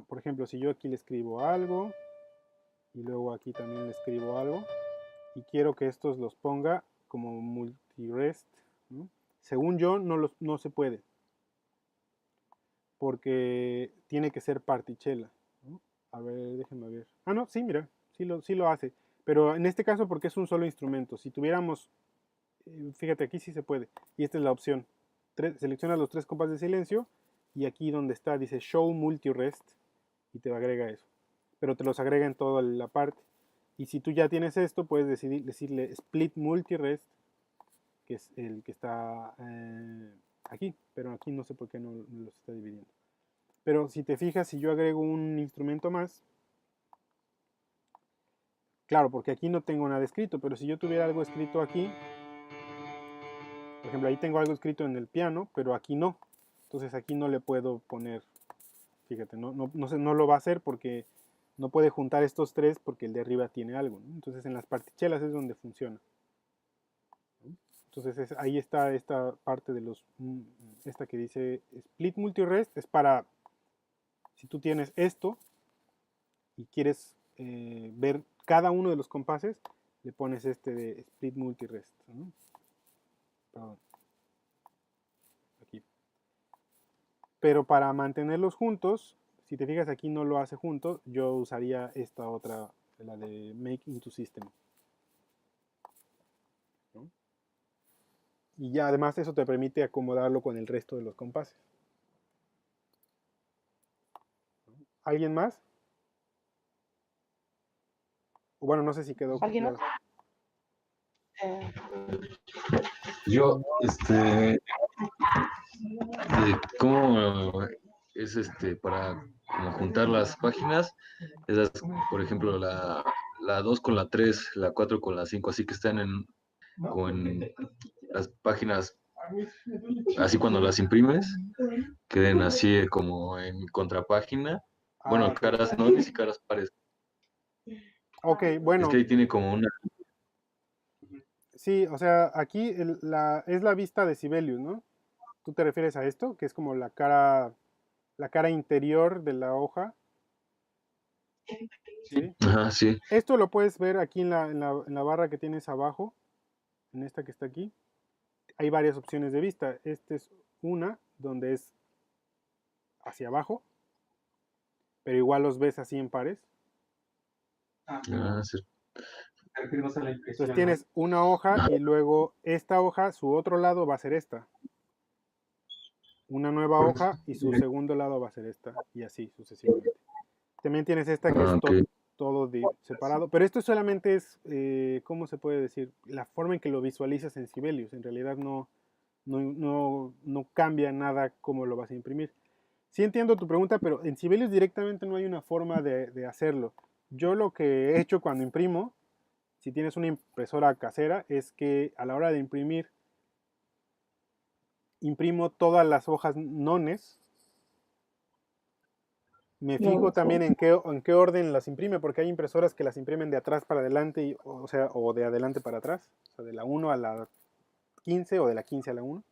Por ejemplo, si yo aquí le escribo algo, y luego aquí también le escribo algo, y quiero que estos los ponga como multirest, ¿no? Según yo no se puede, porque tiene que ser partichela, ¿no? A ver, déjenme ver. Ah, no, sí, mira, sí lo hace. Pero en este caso porque es un solo instrumento. Si tuviéramos, fíjate, aquí sí se puede. Y esta es la opción. Selecciona los 3 compases de silencio y aquí donde está dice Show Multirest y te agrega eso. pero te los agrega en toda la parte. Y si tú ya tienes esto, puedes decirle split multirest, que es el que está aquí, pero aquí no sé por qué no los está dividiendo. Pero si te fijas, si yo agrego un instrumento más, claro, porque aquí no tengo nada escrito, pero si yo tuviera algo escrito aquí, por ejemplo, ahí tengo algo escrito en el piano, pero aquí no. Entonces aquí no le puedo poner, fíjate, no lo va a hacer porque no puede juntar estos tres porque el de arriba tiene algo, ¿no? Entonces en las partichelas es donde funciona, ¿no? Entonces ahí está esta parte de esta que dice split multirest, es para, si tú tienes esto y quieres ver cada uno de los compases, le pones este de split multirest, ¿no? Perdón. Aquí. Pero para mantenerlos juntos, si te fijas aquí no lo hace junto, yo usaría esta otra, la de Make into System, ¿no? Y ya además eso te permite acomodarlo con el resto de los compases. ¿Alguien más? Bueno, no sé si quedó ¿Alguien claro. más? Yo, ¿cómo es para como juntar las páginas? Esas, por ejemplo, la 2 con la 3, la 4 con la 5, así que están con las páginas, así cuando las imprimes, queden así como en contrapágina. Bueno, Ok. caras nones y caras pares. Ok, Es bueno, que ahí tiene como una... sí, o sea, aquí es la vista de Sibelius, ¿no? ¿Tú te refieres a esto? Que es como la cara interior de la hoja, ¿sí? Ajá, sí. Esto lo puedes ver aquí en la barra que tienes abajo, en esta que está aquí. Hay varias opciones de vista. Esta es una donde es hacia abajo, pero igual los ves así en pares. Ah, sí. Te refieres a la Entonces impresión, ¿no? tienes una hoja y luego esta hoja, su otro lado va a ser esta. Una nueva hoja y su segundo lado va a ser esta, y así sucesivamente. También tienes esta que Ah, es ok. todo separado, pero esto solamente es, ¿cómo se puede decir? La forma en que lo visualizas en Sibelius. En realidad no cambia nada cómo lo vas a imprimir. Sí entiendo tu pregunta, pero en Sibelius directamente no hay una forma de hacerlo. Yo lo que he hecho cuando imprimo, si tienes una impresora casera, es que a la hora de imprimir, imprimo todas las hojas nones. Me fijo también en qué orden las imprime, porque hay impresoras que las imprimen de atrás para adelante, o de adelante para atrás, o sea, de la 1 a la 15 o de la 15 a la 1.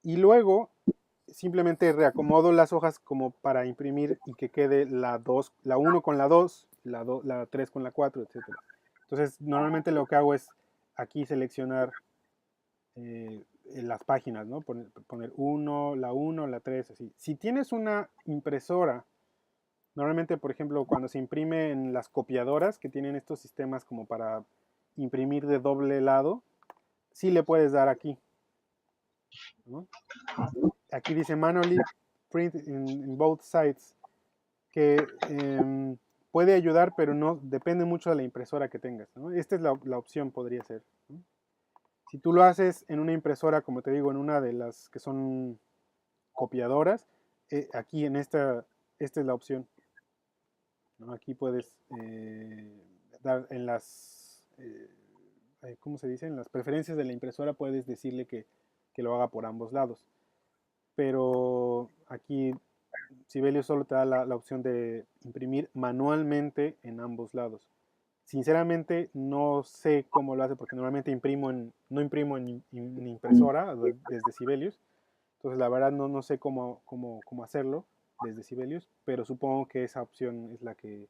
Y luego simplemente reacomodo las hojas como para imprimir y que quede la 2, la 1 con la 2, la 3 con la 4, etc. Entonces, normalmente lo que hago es aquí seleccionar las páginas, ¿no? Poner 1, la 1, la 3, así. Si tienes una impresora, normalmente, por ejemplo, cuando se imprime en las copiadoras que tienen estos sistemas como para imprimir de doble lado, sí le puedes dar aquí, ¿no? Aquí dice manually print in both sides, que puede ayudar, pero no depende mucho de la impresora que tengas, ¿no? Esta es la opción, podría ser, ¿no? Si tú lo haces en una impresora, como te digo, en una de las que son copiadoras, aquí en esta es la opción, ¿no? Aquí puedes dar en ¿cómo se dice? En las preferencias de la impresora puedes decirle que lo haga por ambos lados. Pero aquí Sibelius solo te da la opción de imprimir manualmente en ambos lados. Sinceramente no sé cómo lo hace porque normalmente no imprimo en impresora desde Sibelius. Entonces la verdad no sé cómo hacerlo desde Sibelius, pero supongo que esa opción es la que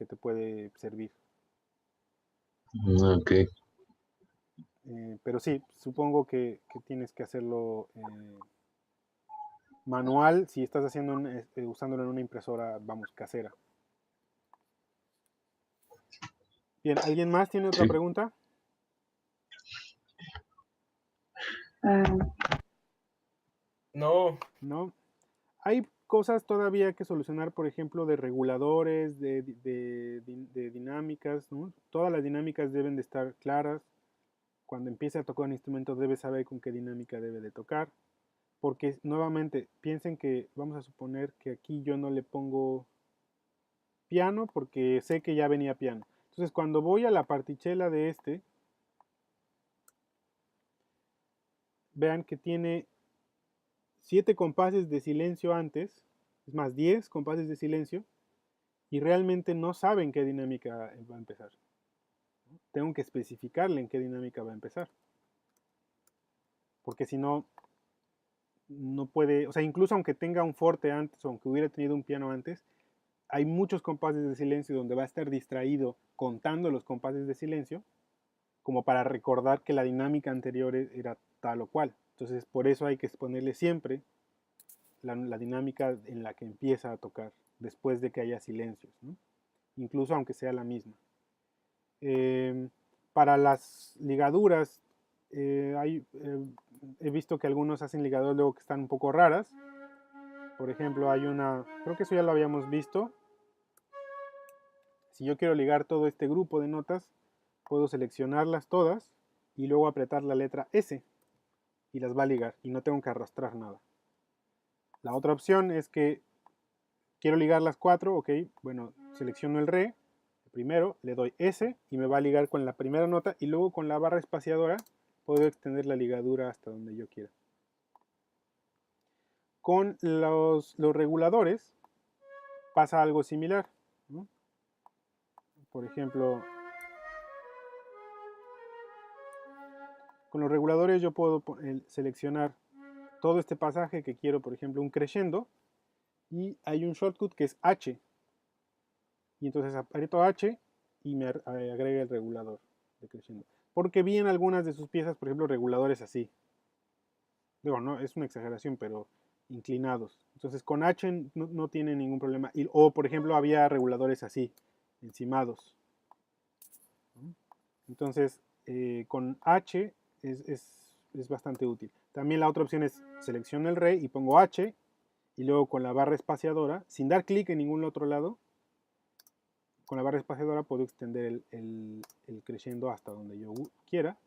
te puede servir. Ok. Pero sí, supongo que tienes que hacerlo manual si estás usándolo en una impresora, vamos, casera. Bien, ¿alguien más tiene otra Sí. pregunta? No, ¿No? Hay cosas todavía que solucionar, por ejemplo, de reguladores, de dinámicas, ¿no? Todas las dinámicas deben de estar claras. Cuando empiece a tocar un instrumento debe saber con qué dinámica debe de tocar. Porque nuevamente, piensen que, vamos a suponer que aquí yo no le pongo piano porque sé que ya venía piano. Entonces cuando voy a la partichela de este, vean que tiene 7 compases de silencio antes, es más 10 compases de silencio, y realmente no saben qué dinámica va a empezar. Tengo que especificarle en qué dinámica va a empezar. Porque si no, no puede, o sea, incluso aunque tenga un forte antes, o aunque hubiera tenido un piano antes, hay muchos compases de silencio donde va a estar distraído contando los compases de silencio, como para recordar que la dinámica anterior era tal o cual. Entonces, por eso hay que exponerle siempre la dinámica en la que empieza a tocar, después de que haya silencios, ¿no? Incluso aunque sea la misma. Para las ligaduras, he visto que algunos hacen ligaduras luego que están un poco raras. Por ejemplo, hay una, creo que eso ya lo habíamos visto. Si yo quiero ligar todo este grupo de notas, puedo seleccionarlas todas y luego apretar la letra S y las va a ligar y no tengo que arrastrar nada. La otra opción es que quiero ligar las 4, ok, bueno, selecciono el re, primero le doy S y me va a ligar con la primera nota y luego con la barra espaciadora puedo extender la ligadura hasta donde yo quiera. Con los reguladores pasa algo similar, ¿no? Por ejemplo, con los reguladores yo puedo seleccionar todo este pasaje que quiero, por ejemplo, un crescendo, y hay un shortcut que es H. Y entonces aprieto H y me agrega el regulador de crescendo. Porque vi en algunas de sus piezas, por ejemplo, reguladores así. Digo, no, es una exageración, pero inclinados. Entonces con H no tiene ningún problema. O, por ejemplo, había reguladores así, encimados. Entonces, con H es bastante útil. También la otra opción es selecciono el re y pongo H y luego con la barra espaciadora, sin dar clic en ningún otro lado, con la barra espaciadora puedo extender el crescendo hasta donde yo quiera.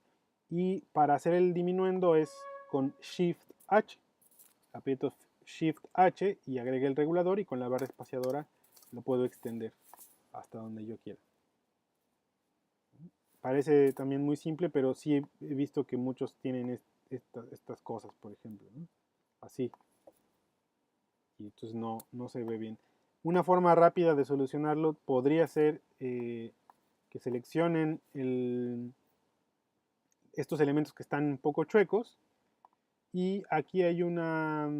Y para hacer el diminuendo es con Shift H. Aprieto Shift H y agregué el regulador y con la barra espaciadora lo puedo extender hasta donde yo quiera. Parece también muy simple, pero sí he visto que muchos tienen estas cosas, por ejemplo, ¿no? Así. Y entonces no se ve bien. Una forma rápida de solucionarlo podría ser que seleccionen estos elementos que están un poco chuecos. Y aquí hay una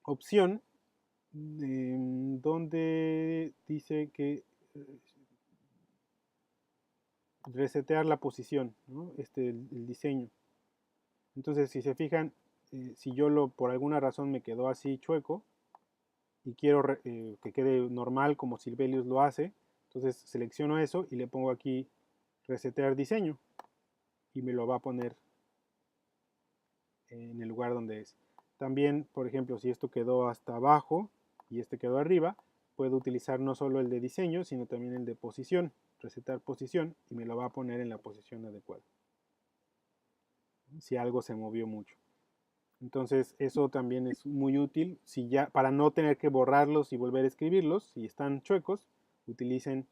opción donde dice que resetear la posición, ¿no? El diseño. Entonces, si se fijan, si yo por alguna razón me quedó así chueco y quiero que quede normal como Sibelius lo hace, entonces selecciono eso y le pongo aquí resetear diseño y me lo va a poner en el lugar donde es. También, por ejemplo, si esto quedó hasta abajo y este quedó arriba, puedo utilizar no solo el de diseño, sino también el de posición, resetar posición, y me lo va a poner en la posición adecuada, si algo se movió mucho. Entonces eso también es muy útil, para no tener que borrarlos y volver a escribirlos. Si están chuecos, utilicen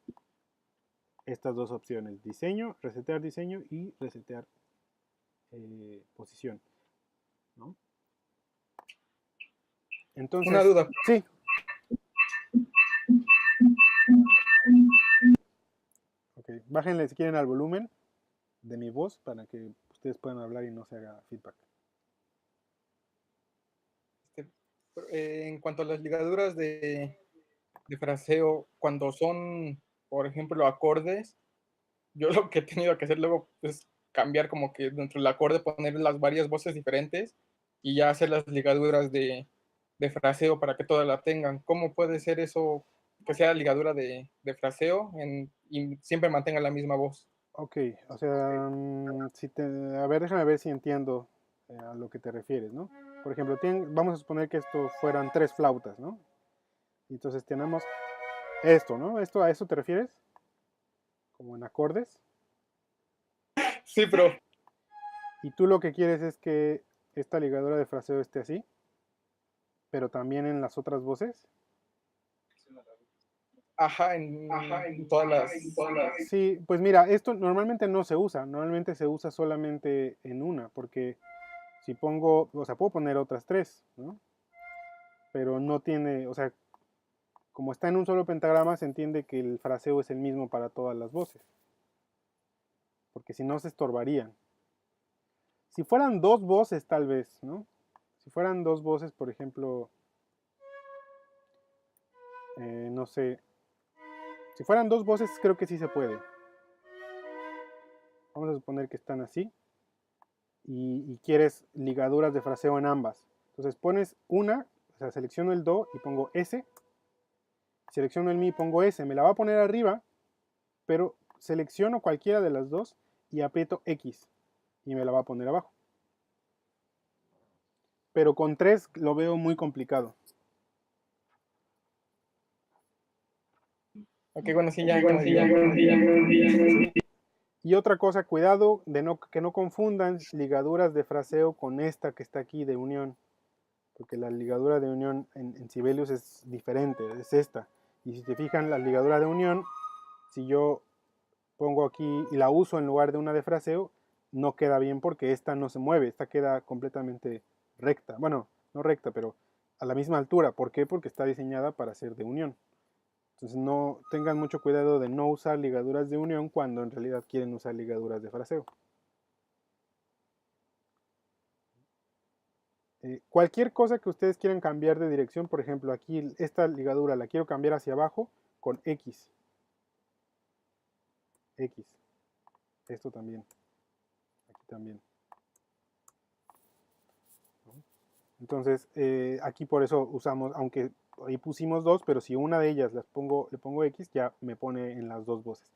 estas dos opciones: diseño, resetear diseño y resetear posición, ¿no? Entonces, una duda. Sí. Ok, bájenle si quieren al volumen de mi voz para que ustedes puedan hablar y no se haga feedback. En cuanto a las ligaduras de fraseo, cuando son, por ejemplo, acordes, yo lo que he tenido que hacer luego es cambiar como que dentro del acorde poner las varias voces diferentes y ya hacer las ligaduras de fraseo para que todas la tengan. ¿Cómo puede ser eso, que sea ligadura de fraseo y siempre mantenga la misma voz? Ok, o sea, a ver, déjame ver si entiendo a lo que te refieres, ¿no? Por ejemplo, vamos a suponer que esto fueran 3 flautas, ¿no? Y entonces tenemos esto, ¿no? ¿A eso te refieres? Como en acordes. Sí, pero Y tú lo que quieres es que esta ligadura de fraseo esté así, pero también en las otras voces. ajá, en todas las... Sí, pues mira, esto normalmente no se usa, normalmente se usa solamente en una, porque si pongo, o sea, puedo poner otras 3, ¿no? Pero no tiene, o sea, como está en un solo pentagrama, se entiende que el fraseo es el mismo para todas las voces, porque si no se estorbarían. Si fueran 2 voces, tal vez, ¿no? Si fueran 2 voces, por ejemplo, no sé, si fueran 2 voces, creo que sí se puede. Vamos a suponer que están así y quieres ligaduras de fraseo en ambas. Entonces pones una, o sea, selecciono el do y pongo S, selecciono el mi y pongo S, me la va a poner arriba, pero selecciono cualquiera de las dos y aprieto X y me la va a poner abajo. Pero con 3 lo veo muy complicado. Ok, bueno, sí, ya. Y otra cosa, cuidado de que no confundan ligaduras de fraseo con esta que está aquí de unión, porque la ligadura de unión en Sibelius es diferente, es esta. Y si te fijan, la ligadura de unión, si yo pongo aquí y la uso en lugar de una de fraseo, no queda bien porque esta no se mueve, esta queda completamente recta. Bueno, no recta, pero a la misma altura. ¿Por qué? Porque está diseñada para ser de unión. Entonces no tengan mucho cuidado de no usar ligaduras de unión cuando en realidad quieren usar ligaduras de fraseo. Cualquier cosa que ustedes quieran cambiar de dirección, por ejemplo, aquí esta ligadura la quiero cambiar hacia abajo con X. X. Esto también. Aquí también. Entonces, aquí por eso usamos, aunque ahí pusimos 2, pero si una de ellas le pongo X, ya me pone en las 2 voces.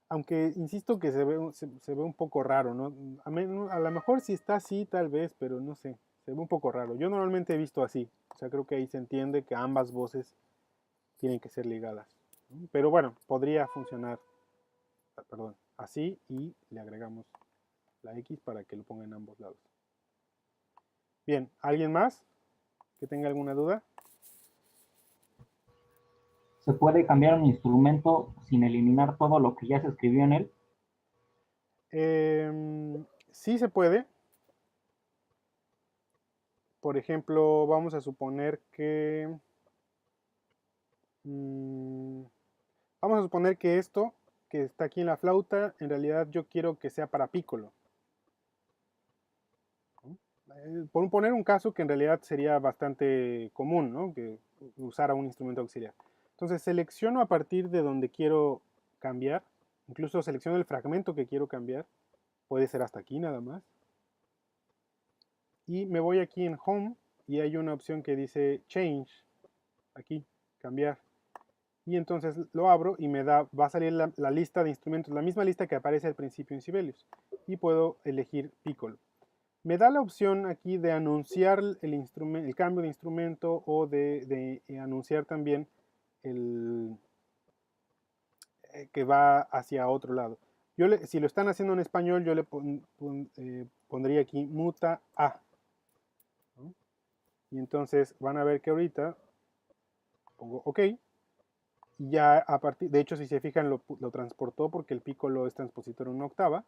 Aunque insisto que se ve un poco raro, ¿no? A lo mejor si está así, tal vez, pero no sé, se ve un poco raro. Yo normalmente he visto así, o sea, creo que ahí se entiende que ambas voces tienen que ser ligadas, ¿no? Pero bueno, podría funcionar, perdón, así y le agregamos la X para que lo ponga en ambos lados. Bien, ¿alguien más que tenga alguna duda? ¿Se puede cambiar un instrumento sin eliminar todo lo que ya se escribió en él? Sí se puede. Por ejemplo, vamos a suponer que... vamos a suponer que esto que está aquí en la flauta, en realidad yo quiero que sea para piccolo. Por poner un caso que en realidad sería bastante común, ¿no? Que usara un instrumento auxiliar. Entonces selecciono a partir de donde quiero cambiar, incluso selecciono el fragmento que quiero cambiar, puede ser hasta aquí nada más. Y me voy aquí en Home y hay una opción que dice Change, aquí, cambiar. Y entonces lo abro y va a salir la lista de instrumentos, la misma lista que aparece al principio en Sibelius. Y puedo elegir Piccolo. Me da la opción aquí de anunciar el cambio de instrumento o de anunciar también que va hacia otro lado. Si lo están haciendo en español, yo le pondría aquí muta a. ¿No? Y entonces van a ver que ahorita pongo OK. Y ya de hecho, si se fijan, lo transportó porque el piccolo es transpositor en una octava.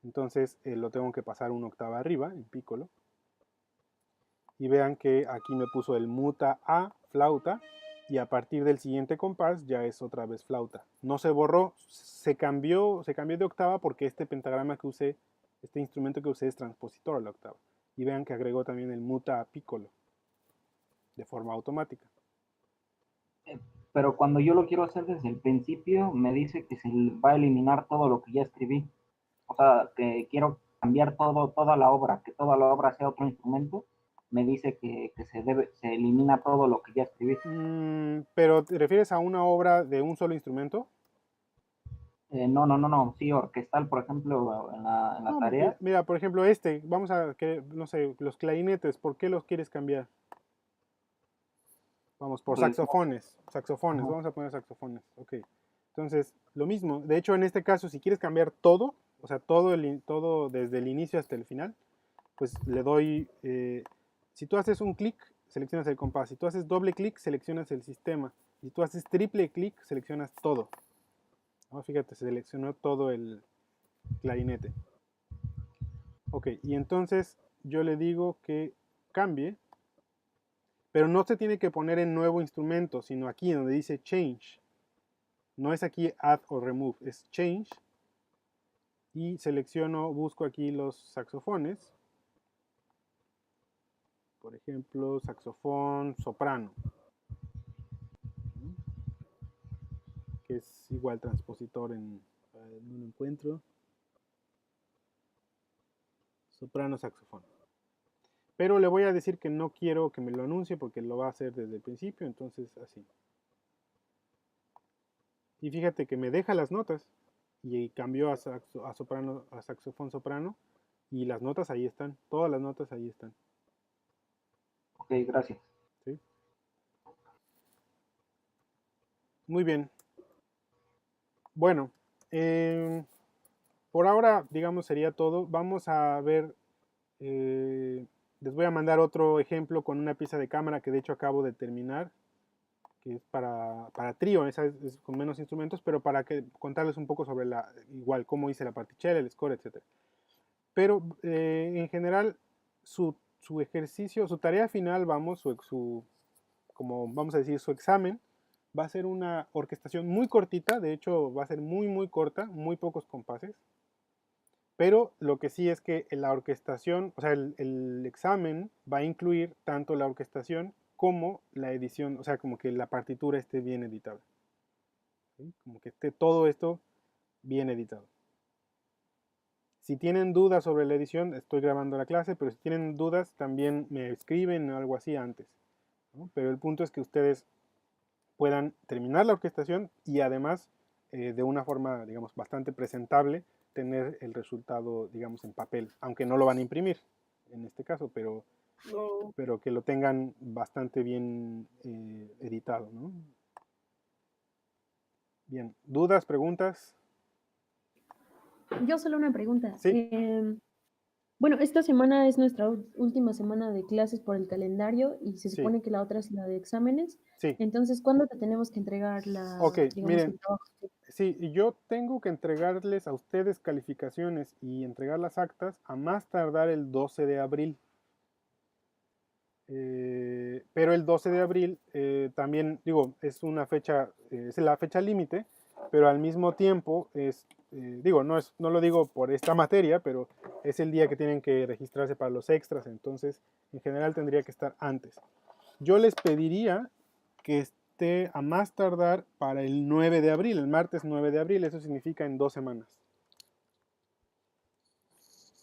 Entonces lo tengo que pasar una octava arriba, el piccolo. Y vean que aquí me puso el muta a flauta. Y a partir del siguiente compás ya es otra vez flauta. No se borró, se cambió de octava porque este pentagrama que usé, este instrumento que usé es transpositor a la octava. Y vean que agregó también el muta a piccolo de forma automática. Pero cuando yo lo quiero hacer desde el principio, me dice que se va a eliminar todo lo que ya escribí. O sea, que quiero cambiar toda la obra, que toda la obra sea otro instrumento. Me dice que se elimina todo lo que ya escribí. ¿Pero te refieres a una obra de un solo instrumento? No. Sí, orquestal, por ejemplo, en la No, tarea. mira, por ejemplo, vamos a, que, no sé, los clarinetes, ¿por qué los quieres cambiar? Vamos, por Pues, saxofones, ajá. vamos a poner saxofones, ok. Entonces, lo mismo, de hecho, en este caso, si quieres cambiar todo, o sea, todo desde el inicio hasta el final, pues le doy, si tú haces un clic, seleccionas el compás, si tú haces doble clic, seleccionas el sistema, si tú haces triple clic, seleccionas todo. ¿No? Fíjate, seleccionó todo el clarinete. Ok, y entonces yo le digo que cambie, pero no se tiene que poner en nuevo instrumento, sino aquí donde dice change. No es aquí add o remove, es change. Y selecciono, busco aquí los saxofones. Por ejemplo, saxofón soprano, que es igual transpositor no lo encuentro. Soprano saxofón. Pero le voy a decir que no quiero que me lo anuncie porque lo va a hacer desde el principio, entonces así. Y fíjate que me deja las notas y cambió soprano, a saxofón soprano y las notas ahí están, todas las notas ahí están. Ok, gracias. ¿Sí? Muy bien. Bueno, por ahora, digamos, sería todo. Vamos a ver, les voy a mandar otro ejemplo con una pieza de cámara que de hecho acabo de terminar, que es para trío, esa es con menos instrumentos, pero para contarles un poco sobre igual cómo hice la particella, el score, etc. Pero en general, su ejercicio, su tarea final, vamos, como vamos a decir, su examen, va a ser una orquestación muy cortita, de hecho va a ser muy, muy corta, muy pocos compases. Pero lo que sí es que la orquestación, o sea, el examen va a incluir tanto la orquestación como la edición, o sea, como que la partitura esté bien editada. ¿Sí? Como que esté todo esto bien editado. Si tienen dudas sobre la edición, estoy grabando la clase, pero si tienen dudas, también me escriben o algo así antes, ¿no? Pero el punto es que ustedes puedan terminar la orquestación y además, de una forma, digamos, bastante presentable, tener el resultado, digamos, en papel, aunque no lo van a imprimir en este caso, pero que lo tengan bastante bien editado, ¿no? Bien, ¿dudas, preguntas? Yo solo una pregunta. Sí. Bueno, esta semana es nuestra última semana de clases por el calendario y se Sí. supone que la otra es la de exámenes. Sí. Entonces, ¿cuándo te tenemos que entregar Ok, digamos, miren, el trabajo? sí, yo tengo que entregarles a ustedes calificaciones y entregar las actas a más tardar el 12 de abril. Pero el 12 de abril también, digo, es una fecha, es la fecha límite, pero al mismo tiempo digo, no lo digo por esta materia, pero es el día que tienen que registrarse para los extras, entonces en general tendría que estar antes. Yo les pediría que esté a más tardar para el 9 de abril, el martes 9 de abril, eso significa en 2 semanas.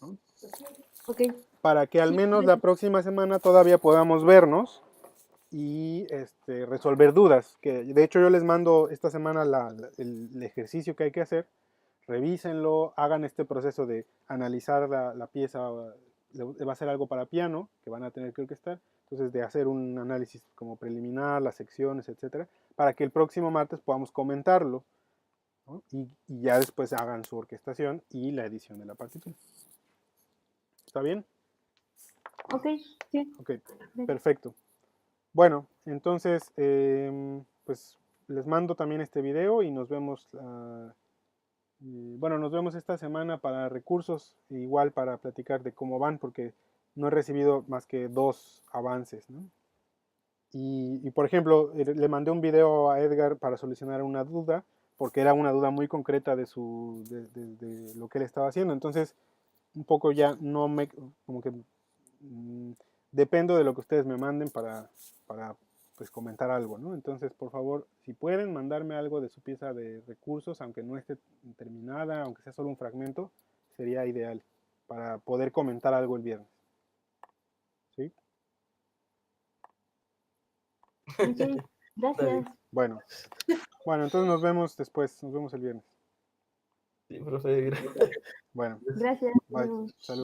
¿No? Ok. Para que al Sí, menos la gracias. próxima semana todavía podamos vernos y resolver dudas. Que de hecho yo les mando esta semana el ejercicio que hay que hacer. Revísenlo, hagan este proceso de analizar la pieza. Va a ser algo para piano, que van a tener que orquestar. Entonces, de hacer un análisis como preliminar, las secciones, etcétera, para que el próximo martes podamos comentarlo, ¿no? Y ya después hagan su orquestación y la edición de la partitura. ¿Está bien? Ok, sí. Ok, perfecto. Bueno, entonces, pues les mando también este video y nos vemos, bueno, nos vemos esta semana para recursos, igual para platicar de cómo van, porque no he recibido más que 2 avances, ¿no? Y, por ejemplo, le mandé un video a Edgar para solucionar una duda, porque era una duda muy concreta de lo que él estaba haciendo. Entonces, un poco ya no me, como que dependo de lo que ustedes me manden para pues comentar algo, ¿no? Entonces, por favor, si pueden mandarme algo de su pieza de recursos, aunque no esté terminada, aunque sea solo un fragmento, sería ideal para poder comentar algo el viernes. ¿Sí? Ok, gracias. Bueno, entonces nos vemos después, nos vemos el viernes. Sí, profe, Bueno, Gracias. bye. Nos vemos. Saludos.